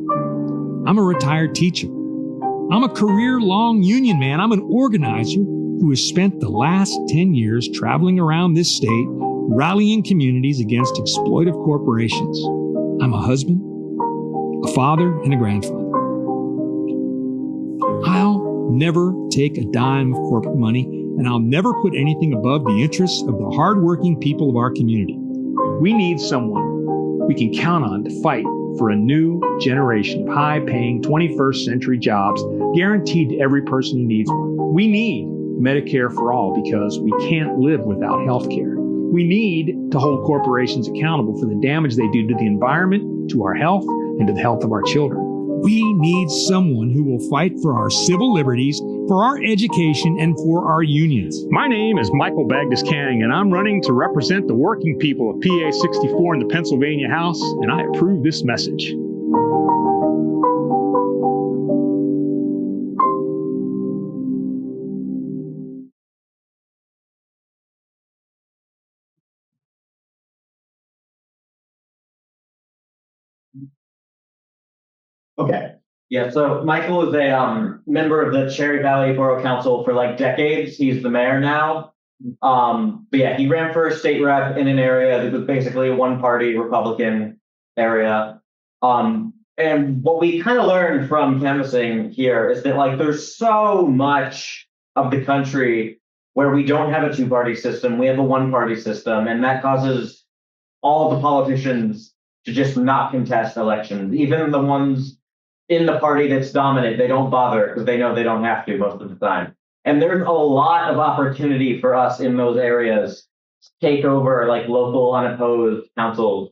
I'm a retired teacher. I'm a career-long union man. I'm an organizer who has spent the last 10 years traveling around this state, rallying communities against exploitive corporations. I'm a husband, a father, and a grandfather. I'll never take a dime of corporate money, and I'll never put anything above the interests of the hardworking people of our community. We need someone we can count on to fight for a new generation of high-paying 21st century jobs guaranteed to every person who needs one. We need Medicare for all, because we can't live without health care. We need to hold corporations accountable for the damage they do to the environment, to our health, and to the health of our children. We need someone who will fight for our civil liberties, for our education, and for our unions. My name is Michael Bagdis Canning, and I'm running to represent the working people of PA 64 in the Pennsylvania House, and I approve this message. Okay. Yeah, so Michael is a member of the Cherry Valley Borough Council for like decades. He's the mayor now. But yeah, he ran for state rep in an area that was basically a one-party Republican area. And what we kind of learned from canvassing here is that like there's so much of the country where we don't have a two-party system. We have a one-party system, and that causes all the politicians to just not contest elections, even the ones in the party that's dominant. They don't bother because they know they don't have to most of the time. And there's a lot of opportunity for us in those areas to take over like local unopposed councils.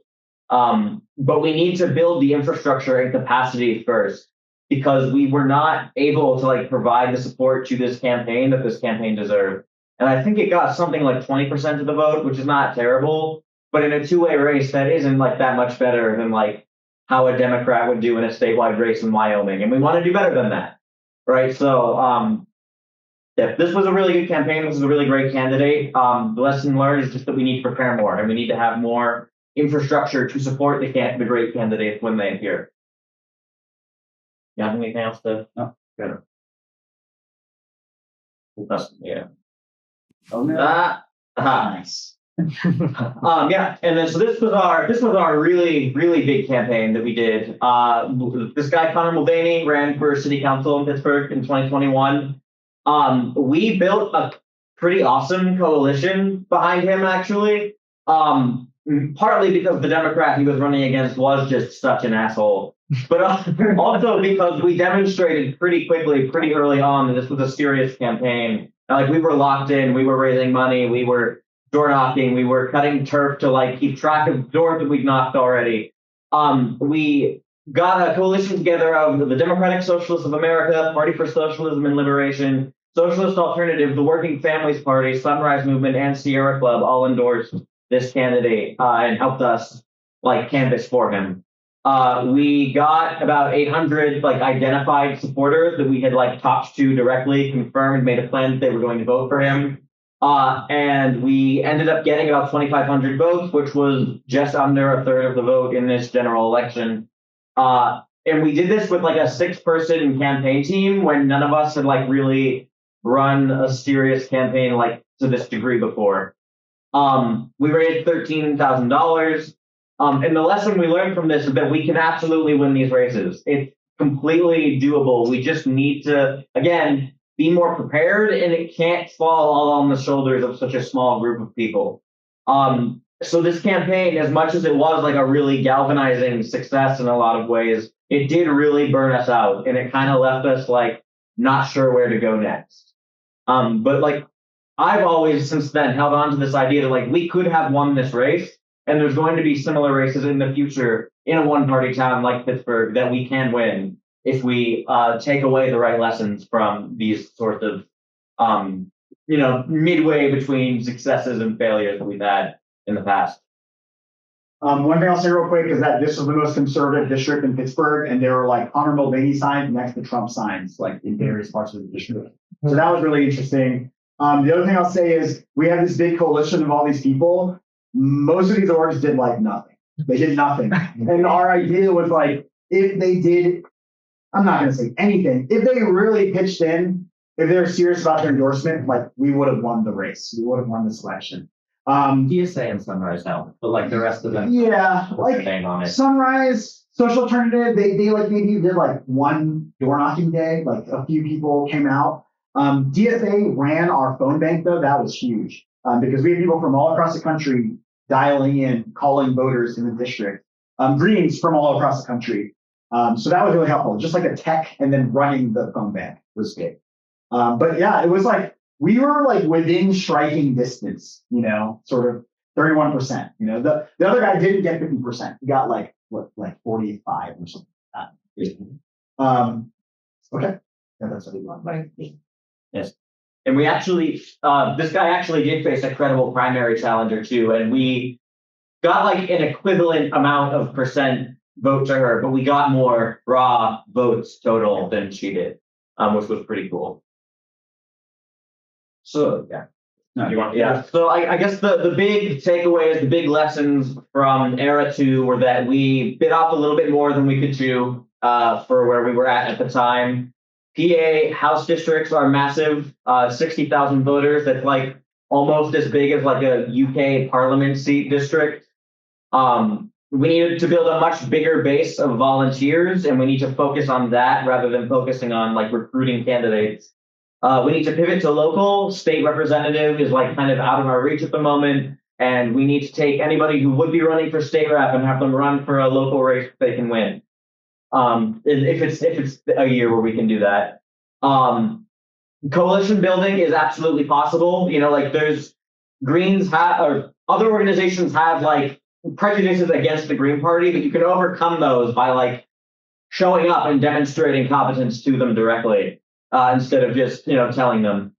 But we need to build the infrastructure and capacity first, because we were not able to like provide the support to this campaign that this campaign deserved. And I think it got something like 20% of the vote, which is not terrible, but in a two-way race, that isn't like that much better than like how a Democrat would do in a statewide race in Wyoming. And we want to do better than that, right? So yeah, this was a really good campaign. This is a really great candidate. The lesson learned is just that we need to prepare more, and we need to have more infrastructure to support the great candidates when they appear. You have anything else to? No. Good. Yeah. Oh, no. Nice. Yeah, and then so this was our really big campaign that we did. This guy Connor Mulvaney ran for city council in Pittsburgh in 2021. We built a pretty awesome coalition behind him, actually. Partly because the Democrat he was running against was just such an asshole, but also because we demonstrated pretty quickly, pretty early on, that this was a serious campaign. Like we were locked in, we were raising money, we were door knocking, we were cutting turf to like keep track of doors that we've knocked already. We got a coalition together of the Democratic Socialists of America, Party for Socialism and Liberation, Socialist Alternative, the Working Families Party, Sunrise Movement, and Sierra Club all endorsed this candidate and helped us like canvass for him. We got about 800 like identified supporters that we had like talked to directly, confirmed, made a plan that they were going to vote for him. And we ended up getting about 2,500 votes, which was just under a third of the vote in this general election. And we did this with like a 6-person campaign team when none of us had like really run a serious campaign like to this degree before. We raised $13,000. And the lesson we learned from this is that we can absolutely win these races. It's completely doable. We just need to, again, be more prepared, and it can't fall all on the shoulders of such a small group of people. So this campaign, as much as it was like a really galvanizing success in a lot of ways, it did really burn us out, and it kind of left us like not sure where to go next. But like I've always since then held on to this idea that like we could have won this race, and there's going to be similar races in the future in a one-party town like Pittsburgh that we can win if we take away the right lessons from these sorts of, midway between successes and failures that we've had in the past. One thing I'll say real quick is that this was the most conservative district in Pittsburgh, and there were like Connor Mulvaney signs next to Trump signs, like in various parts of the district. So that was really interesting. The other thing I'll say is we have this big coalition of all these people. Most of these orgs did like nothing. They did nothing. And our idea was like, if they did, I'm not going to say anything. If they really pitched in, if they're serious about their endorsement, like we would have won the race. We would have won this election. DSA and Sunrise help, but like the rest of them. Yeah, like on it. Sunrise, Social Alternative, they like maybe did like one door knocking day, like a few people came out. DSA ran our phone bank though, that was huge. Because we had people from all across the country dialing in, calling voters in the district. Greens from all across the country. So that was really helpful. Just like a tech and then running the phone bank was big. But yeah, it was like we were like within striking distance, sort of 31%. The other guy didn't get 50%. He got like 45 or something like that. Okay. Yeah, that's what he wanted. Yes. And we actually, this guy actually did face a credible primary challenger too, and we got like an equivalent amount of percent vote to her, but we got more raw votes total than she did, which was pretty cool. So yeah. No, You want, yeah. So I guess the big takeaways, the big lessons from era 2 were that we bit off a little bit more than we could chew for where we were at the time. PA House districts are massive, 60,000 voters. That's like almost as big as like a UK Parliament seat district. We needed to build a much bigger base of volunteers, and we need to focus on that rather than focusing on like recruiting candidates. We need to pivot to local. State representative is like kind of out of our reach at the moment, and we need to take anybody who would be running for state rep and have them run for a local race if they can win. If it's a year where we can do that. Coalition building is absolutely possible. Like there's Greens have, or other organizations have like prejudices against the Green Party, but you can overcome those by like showing up and demonstrating competence to them directly. Instead of just, telling them.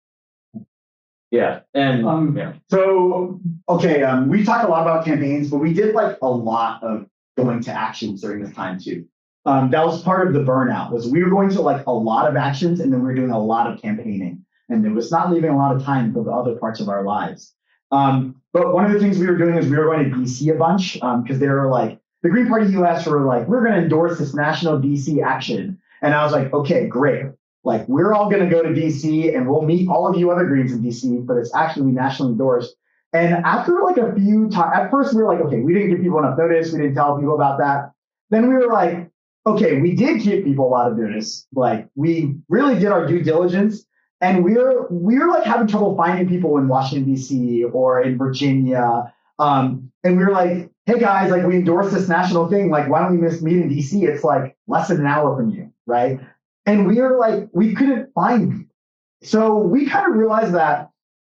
Yeah. And yeah. So, okay, we talked a lot about campaigns, but we did like a lot of going to actions during this time too. That was part of the burnout, was we were going to like a lot of actions and then we were doing a lot of campaigning, and it was not leaving a lot of time for the other parts of our lives. But one of the things we were doing is we were going to DC a bunch, because they were like, the Green Party US were like, we're going to endorse this national DC action. And I was like, okay, great. Like, we're all going to go to DC and we'll meet all of you other Greens in DC for this action we nationally endorsed. And after like a few times, at first we were like, okay, we didn't give people enough notice. We didn't tell people about that. Then we were like, okay, we did give people a lot of notice. Like, we really did our due diligence. And we were like having trouble finding people in Washington, DC or in Virginia. And we were like, hey guys, like we endorse this national thing. Like, why don't we just meet in DC? It's like less than an hour from you, right? And we were like, we couldn't find people. So we kind of realized that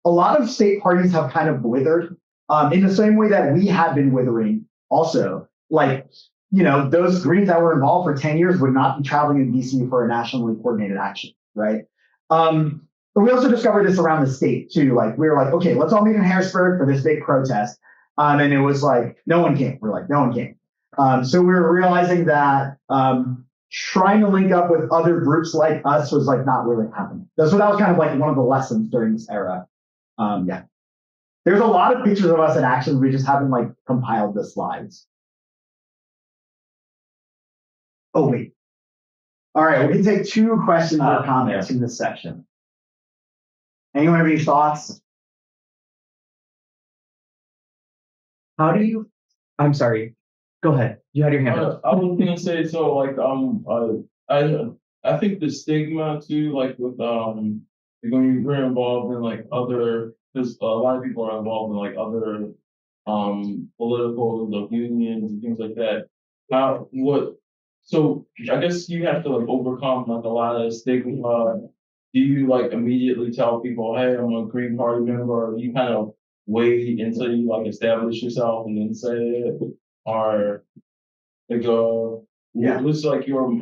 a lot of state parties have kind of withered in the same way that we had been withering also. Like, those Greens that were involved for 10 years would not be traveling in DC for a nationally coordinated action, right? But we also discovered this around the state too. Like, we were like, okay, let's all meet in Harrisburg for this big protest. And it was like, no one came. We're like, no one came. So we were realizing that trying to link up with other groups like us was like not really happening. So that was kind of like one of the lessons during this era. Yeah. There's a lot of pictures of us in action. We just haven't like compiled the slides. Oh, wait. All right, we can take 2 questions or comments in this section. Anyone have any thoughts? I'm sorry. Go ahead. You had your hand up. I was gonna say, so like I think the stigma too, like with when we're involved in like other, because a lot of people are involved in like other political like, unions and things like that. So I guess you have to like overcome like a lot of stigma. Do you like immediately tell people, hey, I'm a Green Party member, or you kind of wait until you like establish yourself and then say it? Or like Yeah. what's like your way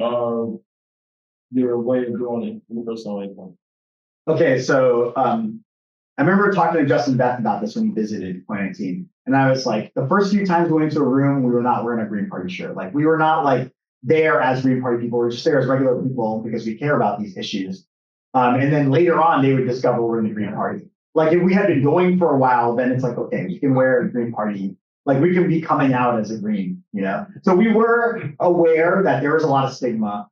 of doing it, your personal way of doing it? Okay, so I remember talking to Justin Beth about this when he visited in 2019. And I was like, the first few times we went into a room, we were not wearing a Green Party shirt. Like, we were not like there as Green Party people. We were just there as regular people because we care about these issues. And then later on, they would discover we're in the Green Party. Like, if we had been going for a while, then it's like, okay, we can wear a Green Party. Like, we can be coming out as a Green, So we were aware that there was a lot of stigma.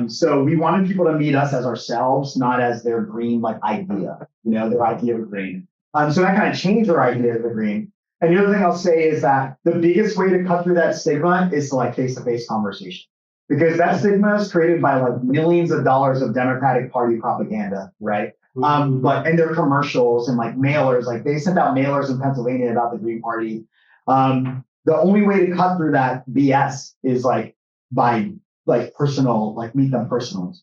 So we wanted people to meet us as ourselves, not as their Green like idea, their idea of Green. So that kind of changed our idea of the Green. And the other thing I'll say is that the biggest way to cut through that stigma is to like face-to-face conversation, because that stigma is created by like millions of dollars of Democratic Party propaganda, right? And their commercials and like mailers, like they sent out mailers in Pennsylvania about the Green Party. The only way to cut through that BS is like by like personal, like meet them personally,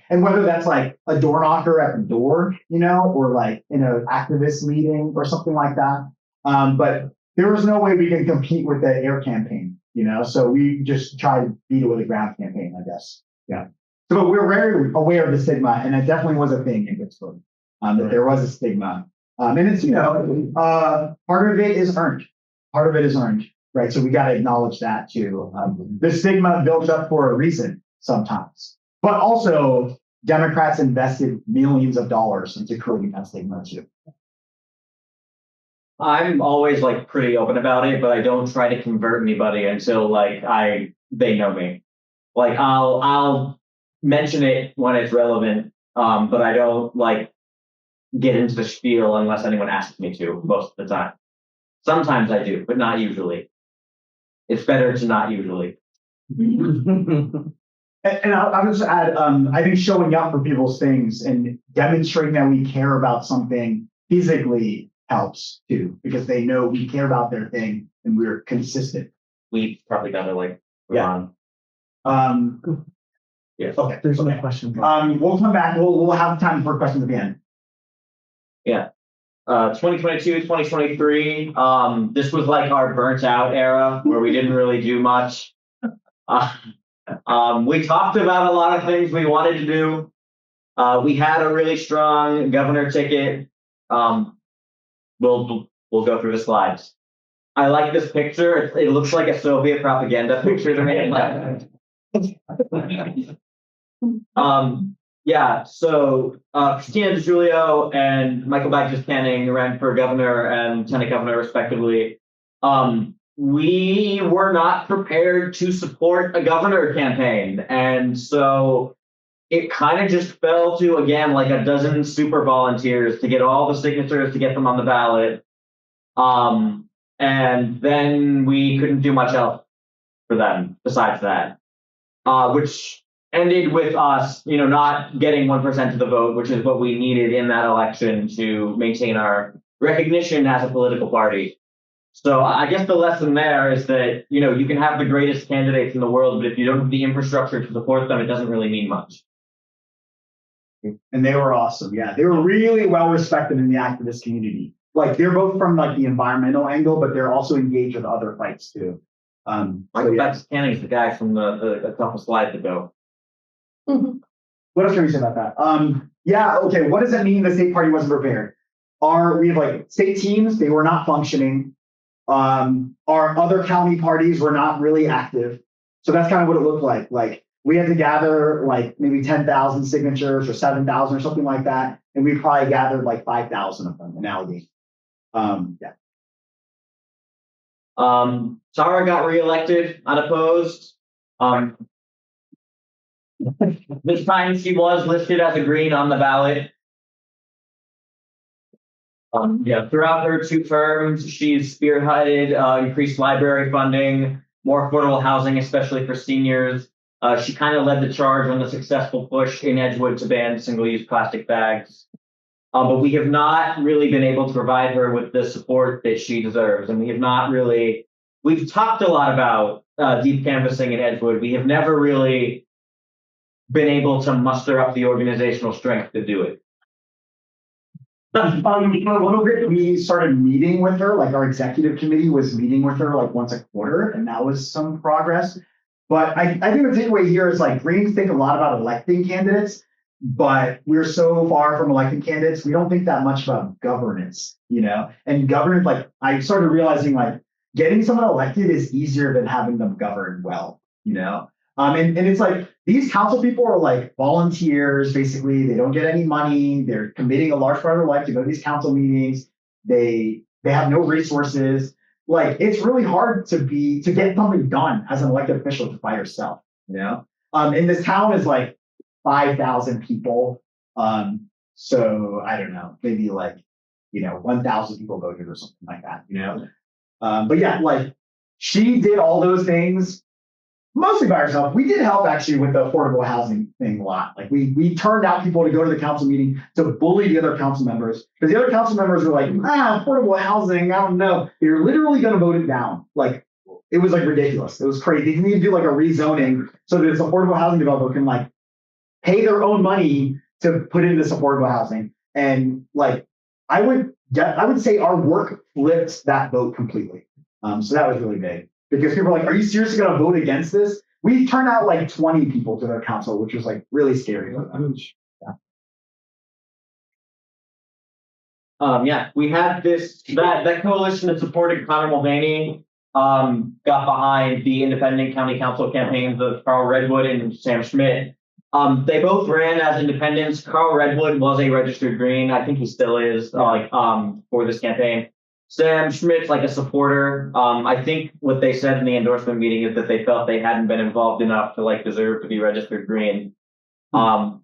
and whether that's like a door knocker at the door, or like in an activist meeting or something like that. But there was no way we could compete with the air campaign, so we just tried to beat it with a ground campaign, I guess. Yeah. So we're very aware of the stigma, and it definitely was a thing in Pittsburgh, that there was a stigma. And it's, part of it is earned. Part of it is earned, right? So we got to acknowledge that too. The stigma built up for a reason sometimes, but also Democrats invested millions of dollars into creating that stigma too. I'm always like pretty open about it, but I don't try to convert anybody until like they know me. Like I'll mention it when it's relevant, but I don't like get into the spiel unless anyone asks me to most of the time. Sometimes I do, but not usually. It's better to not usually. And I'll just add, I think showing up for people's things and demonstrating that we care about something physically helps too, because they know we care about their thing and we're consistent. We probably got to like Yeah. Yes. Okay. There's no question. We'll come back. We'll have time for questions at the end. Yeah. 2022, 2023. This was like our burnt out era where we didn't really do much. We talked about a lot of things we wanted to do. We had a really strong governor ticket. We'll go through the slides. I like this picture. It looks like a Soviet propaganda picture to me. Yeah, so Christina DeJulio and Michael Bagges Canning ran for governor and lieutenant governor, respectively. We were not prepared to support a governor campaign. And so it kind of just fell to, again, like a dozen super volunteers to get all the signatures to get them on the ballot. And then we couldn't do much else for them besides that, which ended with us, not getting 1% of the vote, which is what we needed in that election to maintain our recognition as a political party. So I guess the lesson there is that, you can have the greatest candidates in the world, but if you don't have the infrastructure to support them, it doesn't really mean much. And they were awesome. Yeah, they were really well respected in the activist community. Like they're both from like the environmental angle, but they're also engaged with other fights too. Michael Bagges Canning is the guy from a couple slides ago. What else can we say about that? Yeah, okay. What does it mean the state party wasn't prepared? We have like state teams, they were not functioning. Our other county parties were not really active. So that's kind of what it looked like. Like we had to gather like maybe 10,000 signatures or 7,000 or something like that. And we probably gathered like 5,000 of them in Allegheny. Yeah. Tara got reelected unopposed. This time she was listed as a green on the ballot. Throughout her 2 terms, she's spearheaded increased library funding, more affordable housing, especially for seniors. She kind of led the charge on the successful push in Edgewood to ban single-use plastic bags. But we have not really been able to provide her with the support that she deserves. And we've talked a lot about deep canvassing in Edgewood. We have never really been able to muster up the organizational strength to do it. For a little bit, we started meeting with her, like our executive committee was meeting with her like once a quarter, and that was some progress. But I think the takeaway here is like Greens think a lot about electing candidates, but we're so far from elected candidates, we don't think that much about governance, and governance, like I started realizing like getting someone elected is easier than having them govern well, and it's like these council people are like volunteers, basically. They don't get any money. They're committing a large part of their life to go to these council meetings. They have no resources. Like it's really hard to get something done as an elected official just by yourself, And this town is like 5,000 people. So I don't know, maybe like, 1,000 people voted or something like that, But yeah, like she did all those things mostly by herself. We did help actually with the affordable housing thing a lot. Like we turned out people to go to the council meeting to bully the other council members because the other council members were like, affordable housing, I don't know. They're literally going to vote it down. Like it was like ridiculous. It was crazy. You need to do like a rezoning so that this affordable housing developer can like pay their own money to put into this affordable housing. And like, I would say our work flipped that vote completely. So that was really big because people are like, are you seriously going to vote against this? We turned out like 20 people to the council, which was like really scary. We had that coalition that supported Connor Mulvaney got behind the independent county council campaigns of Carl Redwood and Sam Schmidt. They both ran as independents. Carl Redwood was a registered Green. I think he still is, for this campaign. Sam Schmidt's like a supporter. I think what they said in the endorsement meeting is that they felt they hadn't been involved enough to like deserve to be registered Green. And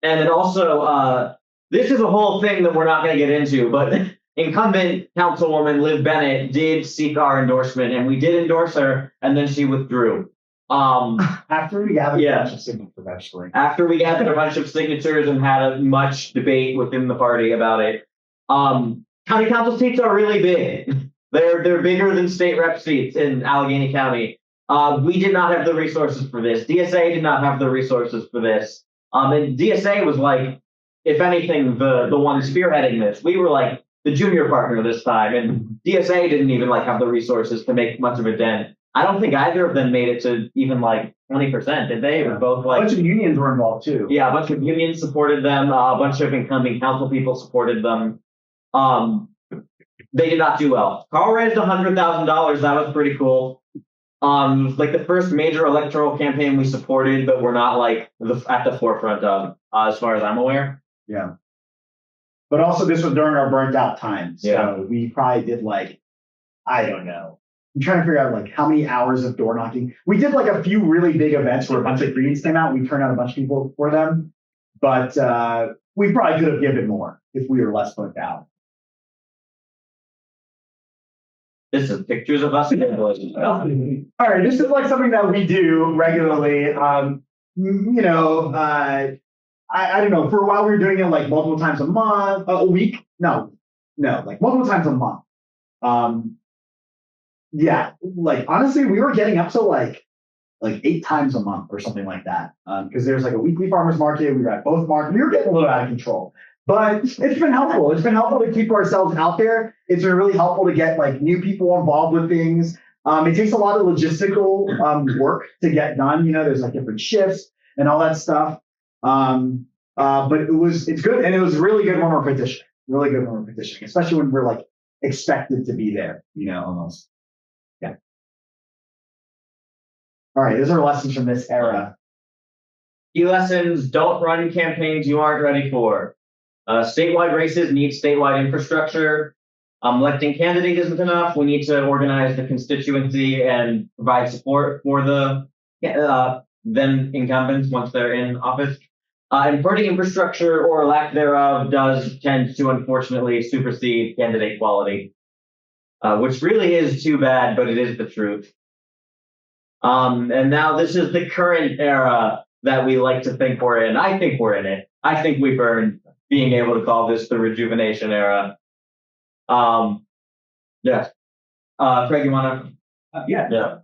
then also, this is a whole thing that we're not going to get into, but incumbent Councilwoman Liv Bennett did seek our endorsement, and we did endorse her, and then she withdrew. After we gathered a bunch of signatures, actually. After we gathered a bunch of signatures and had a much debate within the party about it. County council seats are really big. They're bigger than state rep seats in Allegheny County. We did not have the resources for this. DSA did not have the resources for this. And DSA was like, if anything, the one spearheading this. We were like the junior partner this time, and DSA didn't even like have the resources to make much of a dent. I don't think either of them made it to even like 20%, did they? Were both like a bunch of unions were involved too. Yeah, a bunch of unions supported them. A bunch of incumbent council people supported them. They did not do well. Carl raised $100,000. That was pretty cool. Like the first major electoral campaign we supported, but we're not like at the forefront of, as far as I'm aware. Yeah. But also this was during our burnt out time. So we probably did like, I don't know. I'm trying to figure out like how many hours of door knocking. We did like a few really big events where a bunch of Greens came out. We turned out a bunch of people for them. But we probably could have given more if we were less burnt out. This is pictures of us. All right, this is like something that we do regularly. I don't know. For a while, we were doing it like multiple times a month, a week. No, like multiple times a month. Yeah, like honestly, we were getting up to like 8 times a month or something like that. Because there's like a weekly farmers market. We were at both markets. We were getting a little out of control. But it's been helpful. It's been helpful to keep ourselves out there. It's been really helpful to get like new people involved with things. It takes a lot of logistical work to get done. You know, there's like different shifts and all that stuff. But it's good. And it was really good when we're petitioning. Really good when we're petitioning, especially when we're like expected to be there, you know, almost. Yeah. All right. Those are lessons from this era. Key lessons: don't run campaigns you aren't ready for. Statewide races need statewide infrastructure. Electing candidate isn't enough. We need to organize the constituency and provide support for the then incumbents once they're in office. And party infrastructure or lack thereof does tend to unfortunately supersede candidate quality, which really is too bad, but it is the truth. And now this is the current era that we like to think we're in. I think we're in it. I think we've earned being able to call this the rejuvenation era. Yeah. Craig, you want to? Yeah.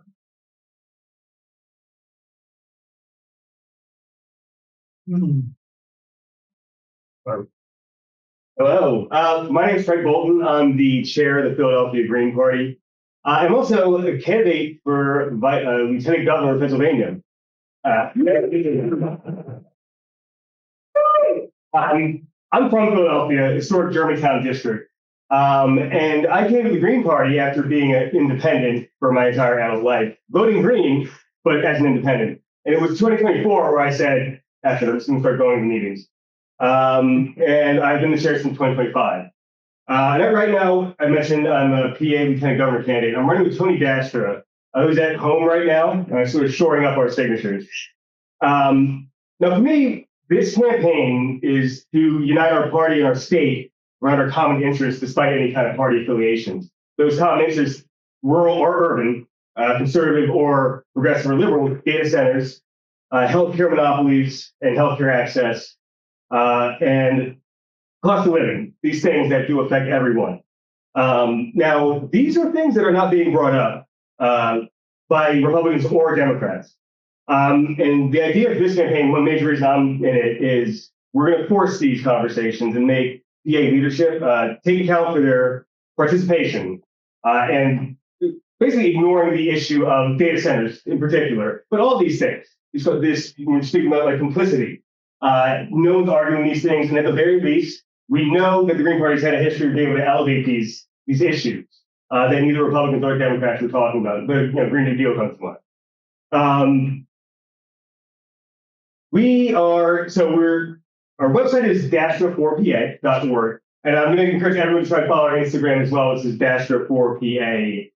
Hello, my name is Frank Bolton. I'm the chair of the Philadelphia Green Party. I'm also a candidate for Lieutenant Governor of Pennsylvania. I'm from Philadelphia, historic Germantown district. And I came to the Green Party after being an independent for my entire adult life, voting Green, but as an independent. And it was 2024 where I said, after I'm just going to start going to meetings. And I've been the chair since 2025. And right now, I mentioned I'm a PA Lieutenant Governor candidate. I'm running with Tony Dastra, who's at home right now, sort of shoring up our signatures. Now, for me, this campaign is to unite our party and our state around our common interests, despite any kind of party affiliations. Those common interests, rural or urban, conservative or progressive or liberal, data centers, healthcare monopolies and healthcare access, and cost of living, these things that do affect everyone. Now, these are things that are not being brought up by Republicans or Democrats. And the idea of this campaign, one major reason I'm in it, is we're going to force these conversations and make PA leadership take account for their participation and basically ignoring the issue of data centers in particular, but all these things. So this, we're speaking about like complicity. No one's arguing these things, and at the very least, we know that the Green Party's had a history of being able to elevate these issues that neither Republicans or Democrats were talking about. The Green New Deal comes to mind. Our website is dasher4pa.org, and I'm going to encourage everyone to try to follow our Instagram as well. This is dasher4pa.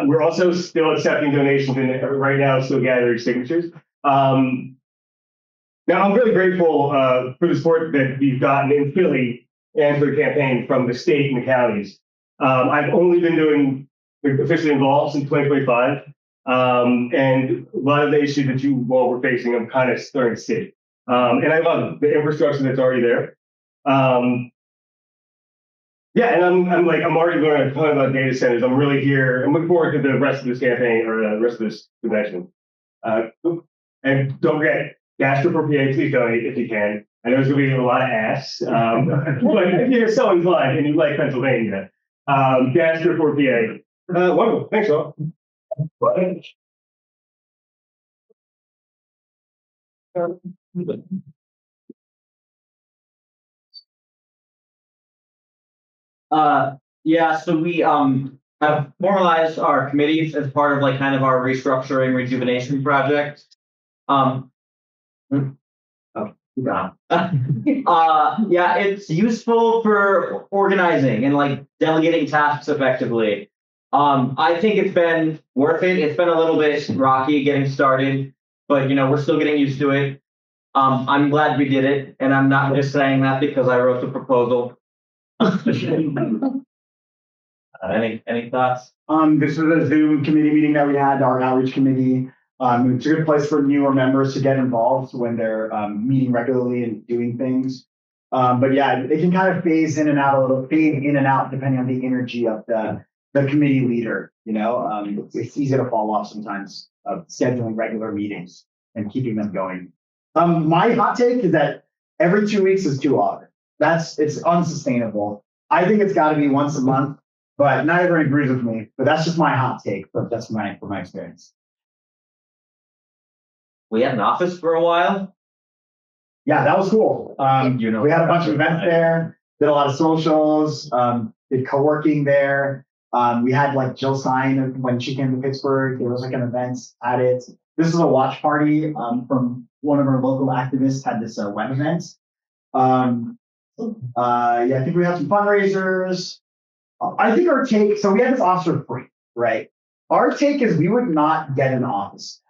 We're also still accepting donations, and right now still gathering signatures. Now, I'm really grateful for the support that we've gotten in Philly and for the campaign from the state and the counties. I've only been doing officially involved since 2025, and a lot of the issues that you all were facing, I'm kind of starting to see. And I love the infrastructure that's already there. Yeah, and I'm already learning a ton about data centers. I'm really here. I'm looking forward to the rest of this campaign or the rest of this convention. And don't forget, Dasher for PA, please donate if you can. I know there's going to be a lot of asks, but if you're so inclined and you like Pennsylvania, Dasher for PA. Wonderful. Thanks, all. Yeah, so we have formalized our committees as part of like kind of our restructuring rejuvenation project. Yeah, it's useful for organizing and like delegating tasks effectively. I think it's been worth it. It's been a little bit rocky getting started, but we're still getting used to it. I'm glad we did it, and I'm not just saying that because I wrote the proposal. Any thoughts? This was a Zoom committee meeting that we had, our outreach committee. It's a good place for newer members to get involved when they're meeting regularly and doing things. But yeah, they can kind of fade in and out depending on the energy of the committee leader. It's easy to fall off sometimes of scheduling regular meetings and keeping them going. My hot take is that every 2 weeks is too often. It's unsustainable. I think it's got to be once a month, but not everyone agrees with me. But that's just my hot take. But that's from my experience. We had an office for a while. Yeah, that was cool. We had a bunch of events there, did a lot of socials, did co-working there. We had like Jill Stein when she came to Pittsburgh. There was like an event at it. This is a watch party from one of our local activists had this web event. I think we had some fundraisers. I think our take, so we had this officer free, right? Our take is we would not get an office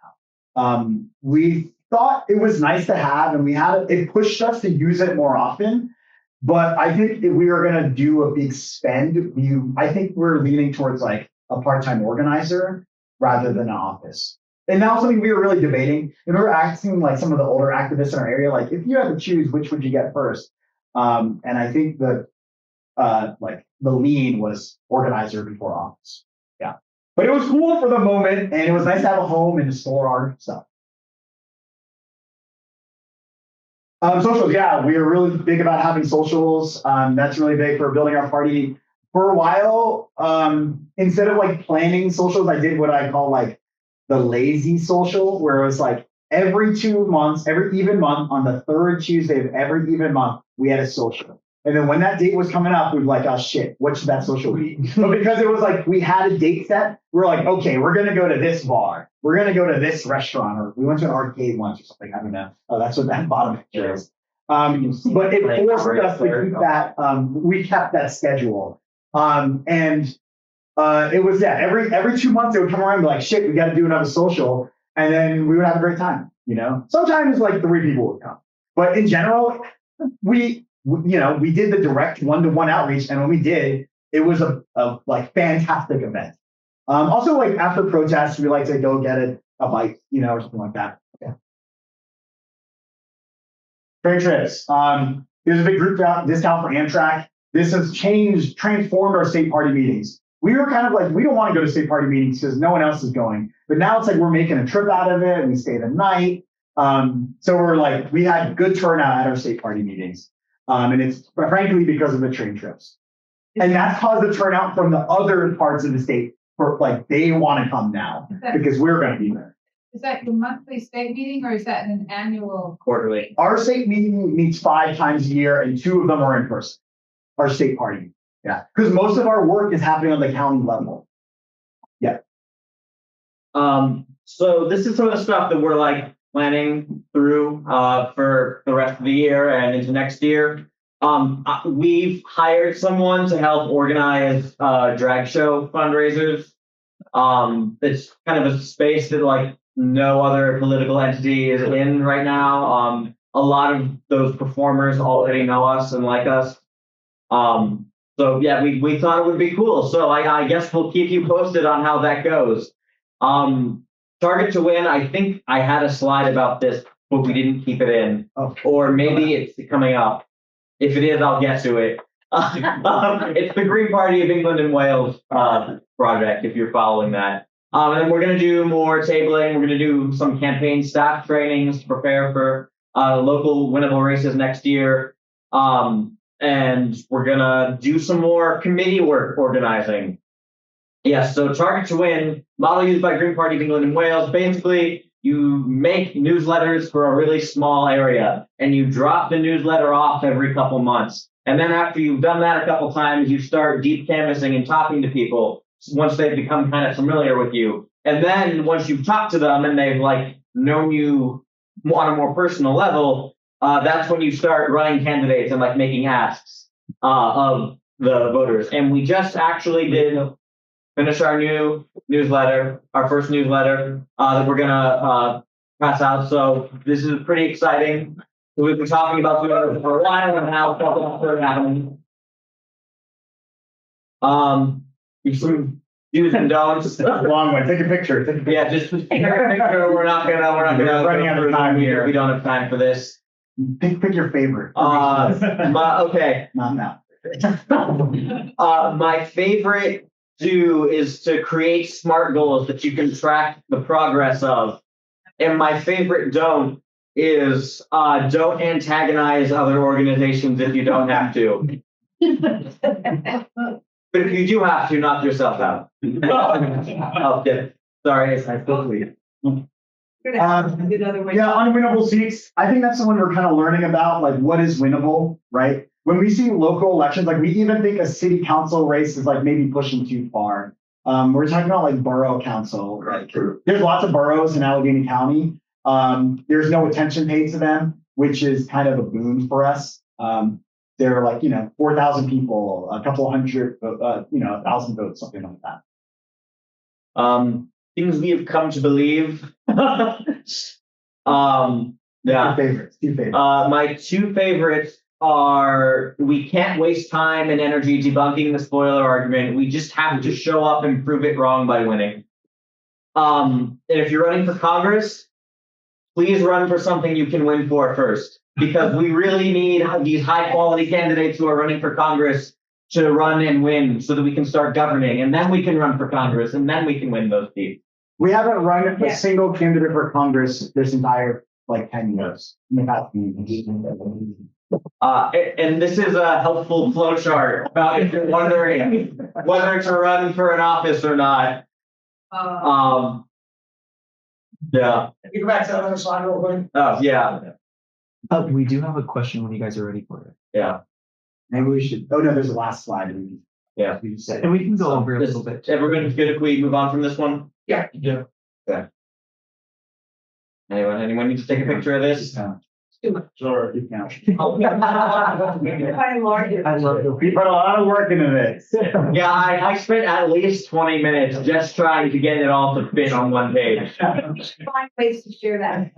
now. We thought it was nice to have, and it pushed us to use it more often. But I think if we were going to do a big spend, I think we're leaning towards like a part-time organizer rather than an office. And that was something we were really debating. And we were asking like some of the older activists in our area, like if you had to choose, which would you get first? And I think the lean was organizer before office. Yeah. But it was cool for the moment, and it was nice to have a home and to store our stuff. Socials, yeah, we were really big about having socials. That's really big for building our party. For a while, instead of like planning socials, I did what I call like the lazy social, where it was like every 2 months, every even month, on the third Tuesday of every even month, we had a social. And then when that date was coming up, we'd be like, oh shit, what should that social be? But because it was like we had a date set, we're like, okay, we're gonna go to this bar, we're gonna go to this restaurant, or we went to an arcade once or something. I don't know. Oh, that's what that bottom picture is. But it forced us to keep that. We kept that schedule, and it was every 2 months they would come around and be like, shit, we got to do another social, and then we would have a great time. Sometimes like 3 people would come, but in general, we did the direct one-to-one outreach, and when we did, it was a like fantastic event. Also, like after protests, we like to go get a bite, or something like that. Yeah. Train trips. There's a big group discount for Amtrak. This has transformed our state party meetings. we were kind of like, we don't want to go to state party meetings because no one else is going. But now it's like we're making a trip out of it. We stay the night. So we're like, we had good turnout at our state party meetings. And it's frankly because of the train trips. And that's caused the turnout from the other parts of the state for like, they want to come now because we're going to be there. Is that your monthly state meeting or is that an annual? Quarterly. Our state meeting meets 5 times a year and 2 of them are in person. Our state party. Yeah. Because most of our work is happening on the county level. Yeah. So this is some of the stuff that we're like planning through for the rest of the year and into next year. We've hired someone to help organize drag show fundraisers. It's kind of a space that like no other political entity is in right now. A lot of those performers already know us and like us. So yeah, we thought it would be cool. So I guess we'll keep you posted on how that goes. Target to win, I think I had a slide about this, but we didn't keep it in. Oh. Or maybe it's coming up. If it is, I'll get to it. It's the Green Party of England and Wales project, if you're following that. And then we're going to do more tabling. We're going to do some campaign staff trainings to prepare for local winnable races next year. And we're going to do some more committee work organizing. Yes, so Target to Win, model used by Green Party of England and Wales. Basically, you make newsletters for a really small area, and you drop the newsletter off every couple months. And then after you've done that a couple times, you start deep canvassing and talking to people once they've become kind of familiar with you. And then once you've talked to them and they've like known you on a more personal level, that's when you start running candidates and like making asks of the voters. And we just actually did finish our new newsletter, our first newsletter that we're gonna pass out. So this is pretty exciting. We've been talking about doing it for a while and now it's started happening. Some do's and don'ts. Long one. Take a picture. Take a picture. Yeah, just take a picture. We're not gonna running out of time here. We don't have time for this. Pick your favorite. Okay. Not now. My favorite do is to create SMART goals that you can track the progress of. And my favorite don't is don't antagonize other organizations if you don't have to. But if you do have to, knock yourself out. Oh, yeah. Sorry, I totally. Yeah, unwinnable seats. I think that's the one we're kind of learning about, like what is winnable, right? When we see local elections, like we even think a city council race is like maybe pushing too far. We're talking about like borough council. Like, there's lots of boroughs in Allegheny County. There's no attention paid to them, which is kind of a boon for us. They're like, 4,000 people, a couple hundred, 1,000 votes, something like that. Things we have come to believe. Yeah. Two favorites. My 2 favorites are we can't waste time and energy debunking the spoiler argument. We just have to show up and prove it wrong by winning. And if you're running for Congress, please run for something you can win for first, because we really need these high quality candidates who are running for Congress to run and win so that we can start governing, and then we can run for Congress, and then we can win those seats. We haven't run a single candidate for Congress this entire 10 years. And this is a helpful flow chart about if you're wondering whether to run for an office or not. Yeah. You go back to the other slide real quick. Oh, yeah. We do have a question when you guys are ready for it. Yeah. Maybe we should. Oh no, there's the last slide. Yeah. We just said. And we can go over a little bit. Everyone's good if we move on from this one? Yeah. Okay. Anyone need to take a picture of this? Sure. I love it. We put a lot of work into this. Yeah, I spent at least 20 minutes just trying to get it all to fit on one page. Find ways to share that.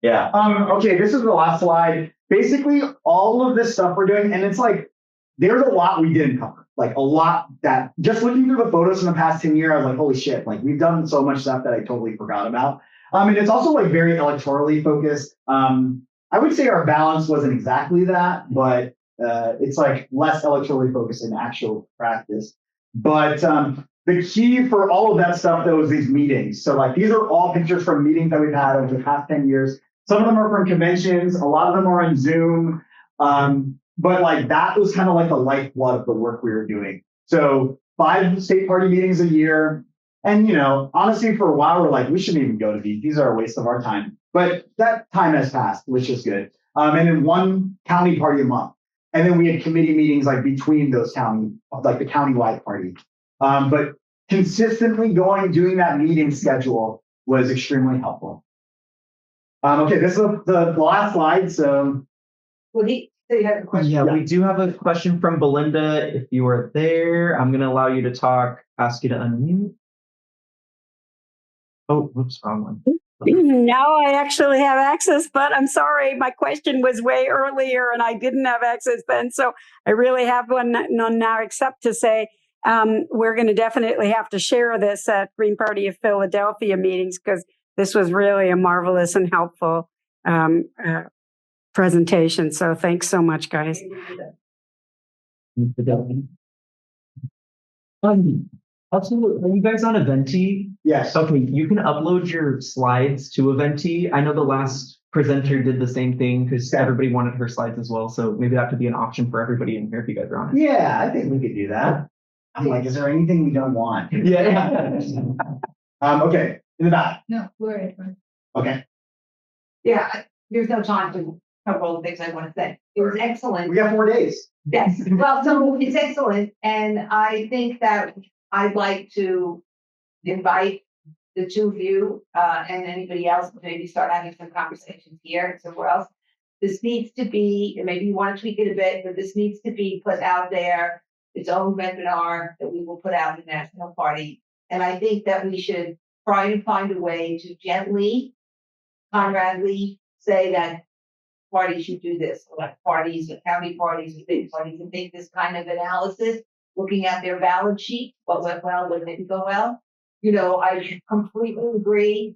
Yeah. Okay, this is the last slide. Basically, all of this stuff we're doing, and it's like, there's a lot we didn't cover. Like a lot that just looking through the photos from the past 10 years, I was like, holy shit, like we've done so much stuff that I totally forgot about. And it's also like very electorally focused. I would say our balance wasn't exactly that, but it's like less electorally focused in actual practice. But the key for all of that stuff, though, is these meetings. So like these are all pictures from meetings that we've had over the past 10 years. Some of them are from conventions. A lot of them are on Zoom. But like that was kind of like the lifeblood of the work we were doing. So 5 state party meetings a year. And, honestly, for a while, we're like, we shouldn't even go to these. These are a waste of our time. But that time has passed, which is good. And then 1 county party a month. And then we had committee meetings like between those like the countywide party. But consistently doing that meeting schedule was extremely helpful. Okay, this is the last slide. So, Well, so you have a question. Yeah, we do have a question from Belinda. If you are there, I'm going to allow you to talk, ask you to unmute. Oh, whoops, wrong one. Now I actually have access, but I'm sorry, my question was way earlier and I didn't have access then. So I really have one now, except to say we're going to definitely have to share this at Green Party of Philadelphia meetings, because this was really a marvelous and helpful presentation. So thanks so much, guys. Absolutely. Are you guys on Eventi? Yes. Okay, you can upload your slides to Eventi. I know the last presenter did the same thing because everybody wanted her slides as well. So maybe that could be an option for everybody in here if you guys are on it. Yeah, I think we could do that. I'm like, is there anything we don't want? Yeah. Okay, in the back. No, we're Okay. Yeah, there's no time to cover all the things I want to say. It was excellent. We got 4 days. Yes, well, so it's excellent, and I think that I'd like to invite the 2 of you and anybody else to maybe start having some conversations here and somewhere else. This needs to be, and maybe you want to tweak it a bit, but this needs to be put out there, its own webinar that we will put out in the National Party. And I think that we should try and find a way to gently, comradely say that parties should do this, like parties, county parties, and big parties, and make this kind of analysis, looking at their balance sheet, what went well, what didn't go well. I completely agree.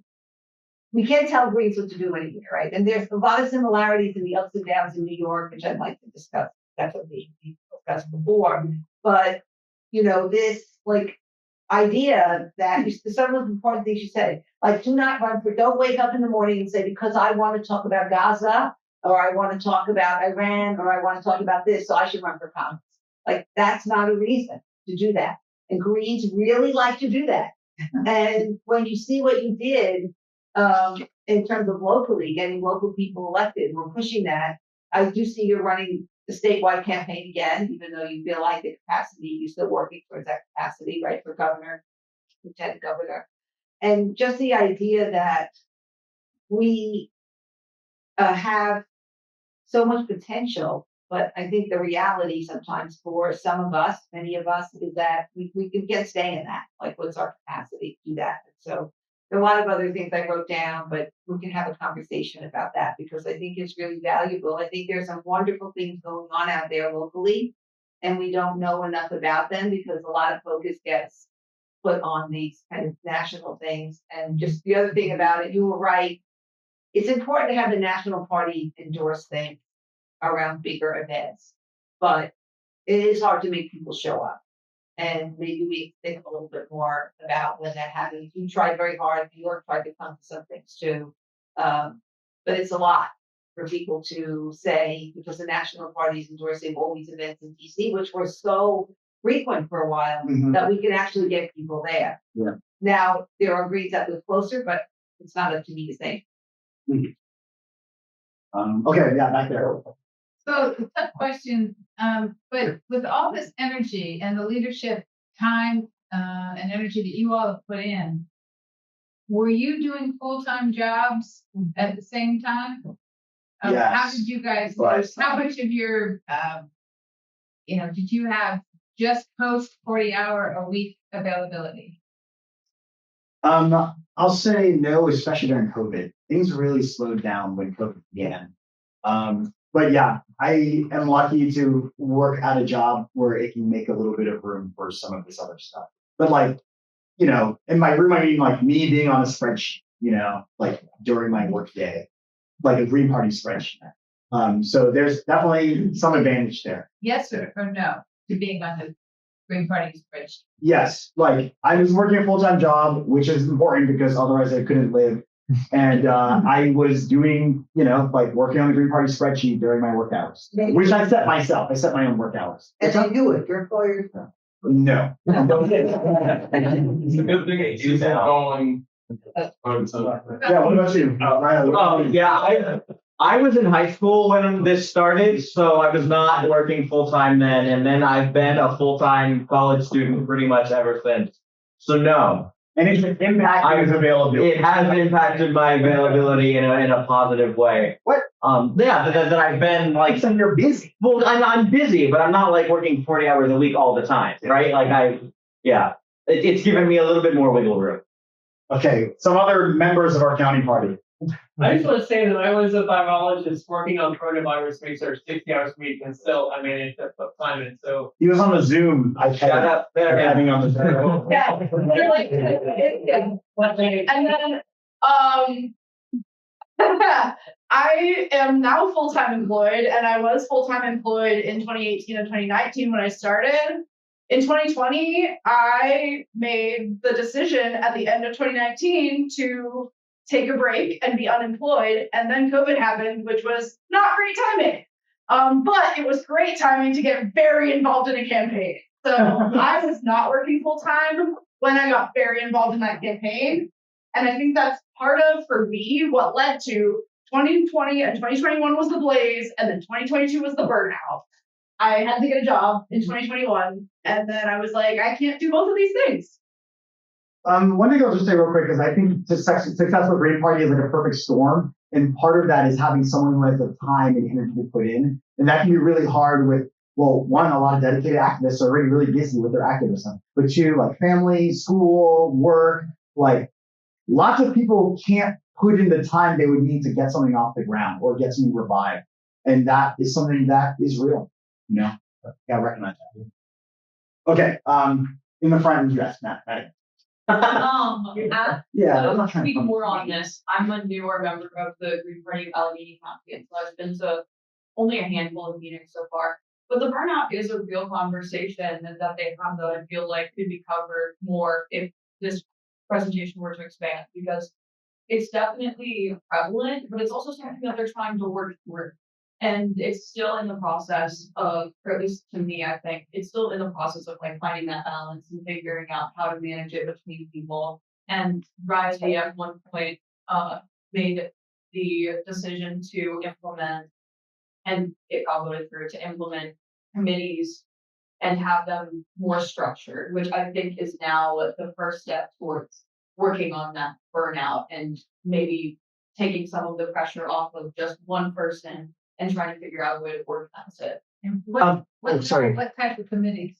We can't tell Greens what to do anywhere, right? And there's a lot of similarities in the ups and downs in New York, which I'd like to discuss. That's what we discussed before. But, this idea that some of the important things you said, like don't wake up in the morning and say, because I want to talk about Gaza, or I want to talk about Iran, or I want to talk about this, so I should run for Congress. Like, that's not a reason to do that. And Greens really like to do that. And when you see what you did in terms of locally, getting local people elected, we're pushing that. I do see you're running the statewide campaign again, even though you feel like the capacity, you're still working towards that capacity, right, for governor, lieutenant governor. And just the idea that we have so much potential. But I think the reality sometimes for some of us, many of us, is that we can get stay in that. Like, what's our capacity to do that? And so there are a lot of other things I wrote down, but we can have a conversation about that because I think it's really valuable. I think there's some wonderful things going on out there locally, and we don't know enough about them because a lot of focus gets put on these kind of national things. And just the other thing about it, you were right. It's important to have the national party endorse things around bigger events, but it is hard to make people show up. And maybe we think a little bit more about when that happens. You tried very hard. New York tried to come to some things too. But it's a lot for people to say, because the national party is endorsing all these events in DC, which were so frequent for a while, that we could actually get people there. Yeah. Now, there are Greens that live closer, but it's not up to me to say. Okay, yeah, back there. So it's a tough question, but with all this energy and the leadership time and energy that you all have put in, were you doing full-time jobs at the same time? Yes. How did you guys? Right. How much of your, did you have just post 40-hour-a-week availability? I'll say no, especially during COVID. Things really slowed down when COVID began. But yeah, I am lucky to work at a job where it can make a little bit of room for some of this other stuff. But in my room, I mean like me being on a spreadsheet, like during my work day, like a Green Party spreadsheet. So there's definitely some advantage there. Yes or no to being on the Green Party spreadsheet. Yes, like I was working a full-time job, which is important because otherwise I couldn't live. And I was doing, like working on the Green Party spreadsheet during my work hours, which I set myself. I set my own work hours. And you do it, your employer. No. It's a good thing it is going. Yeah, what about you? I was in high school when this started, so I was not working full-time then, and then I've been a full-time college student pretty much ever since. So no. And it's impacted his availability. It has impacted my availability in a positive way. What? That I've been like. So you're busy. Well, I'm busy, but I'm not like working 40 hours a week all the time, right? Like it's given me a little bit more wiggle room. Okay, some other members of our county party. I just want to say that I was a biologist working on coronavirus research 60 hours a week, and still I managed to put time in. So He was on the Zoom. Shut up. Having on the Zoom. Yeah, they're like, and then I am now full-time employed, and I was full-time employed in 2018 and 2019 when I started. In 2020, I made the decision at the end of 2019 to take a break and be unemployed, and then COVID happened, which was not great timing. But it was great timing to get very involved in a campaign. So I was not working full-time when I got very involved in that campaign. And I think that's part of, for me, what led to 2020 and 2021 was the blaze, and then 2022 was the burnout. I had to get a job in 2021, and then I was like, I can't do both of these things. One thing I'll just say real quick is I think successful Green Party is like a perfect storm. And part of that is having someone who has the time and energy to put in. And that can be really hard with, well, one, a lot of dedicated activists are already really busy with their activism. But two, like family, school, work, like lots of people can't put in the time they would need to get something off the ground or get something revived. And that is something that is real, gotta recognize that. Okay, in the front, yes, Matt. Yeah, I'm not to trying speak to more on this, I'm a newer member of the Green Party of Allegheny County, and so I've been to only a handful of meetings so far. But the burnout is a real conversation that they have that I feel like could be covered more if this presentation were to expand, because it's definitely prevalent, but it's also something that they're trying to work through. And it's still in the process of, or at least to me, I think, it's still in the process of like finding that balance and figuring out how to manage it between people. And Riley at one point made the decision to implement, and it got voted through, to implement committees and have them more structured, which I think is now the first step towards working on that burnout and maybe taking some of the pressure off of just one person and trying to figure out a way to organize it. And what sorry. What type of committees?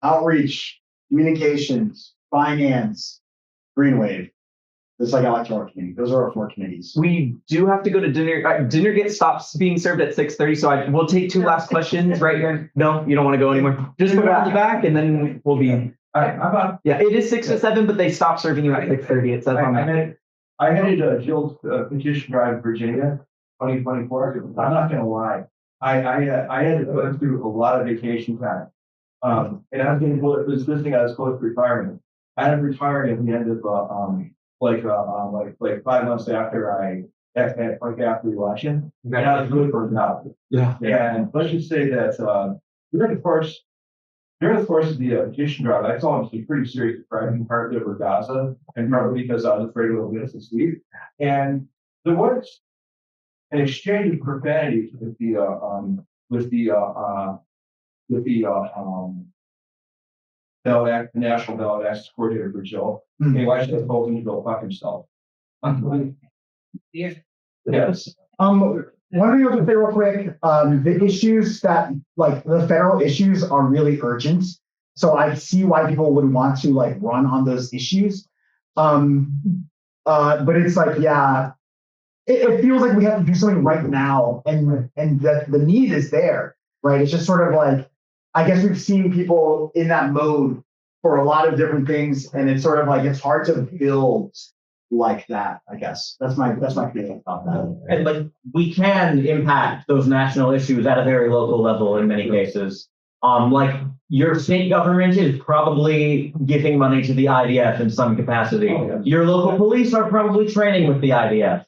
Outreach, communications, finance, Green Wave. It's like electoral committee. Those are our 4 committees. We do have to go to dinner. Dinner stops being served at 6:30, so we'll take 2 last questions right here. No, you don't want to go anymore. Just go around the back, and then we'll be. Yeah, it is 6 to 7, but they stop serving you at 6:30. It says on that. I headed Jill's petition drive in Virginia, 2024. I'm not going to lie. I had to go through a lot of vacation time. And I was getting this thing I was close to retirement. I ended up retiring at the end of like 5 months after after the election. And I was really burned out. Yeah. And let's just say that during the course of the petition drive, I saw some pretty serious depression, partly over Gaza, and partly because I was afraid of the to sleep. And there was an exchange of profanity with the national ballot access coordinator for Jill. Hey, why should I told him to go fuck himself? Yes. One thing I'll just say real quick, the issues that, like, the federal issues are really urgent. So I see why people would want to, like, run on those issues. But it's like, yeah, it feels like we have to do something right now, and that the need is there, right? It's just sort of like, I guess we've seen people in that mode for a lot of different things, and it's sort of like, it's hard to build like that, I guess. That's my feeling about that. And like, we can impact those national issues at a very local level in many cases. Like your state government is probably giving money to the IDF in some capacity. Your local police are probably training with the IDF.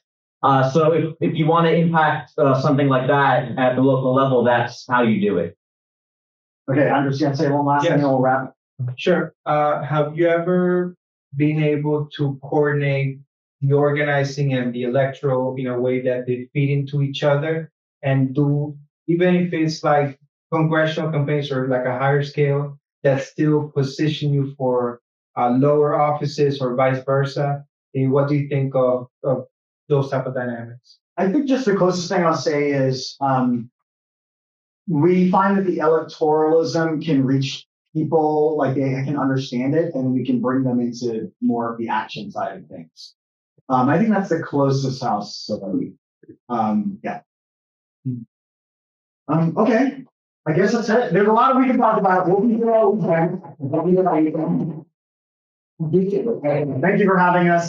So if you want to impact something like that at the local level, that's how you do it. Okay, I'm just gonna say one last thing and we'll wrap. Sure. Have you ever been able to coordinate the organizing and the electoral in a way that they feed into each other and do, even if it's like congressional campaigns or like a higher scale, that still position you for lower offices or vice versa? And what do you think of those type of dynamics? I think just the closest thing I'll say is we find that the electoralism can reach people, like they can understand it, and we can bring them into more of the action side of things. I think that's the closest house. So, yeah. Okay. I guess that's it. There's a lot we can talk about. We'll be here all weekend. Thank you for having us.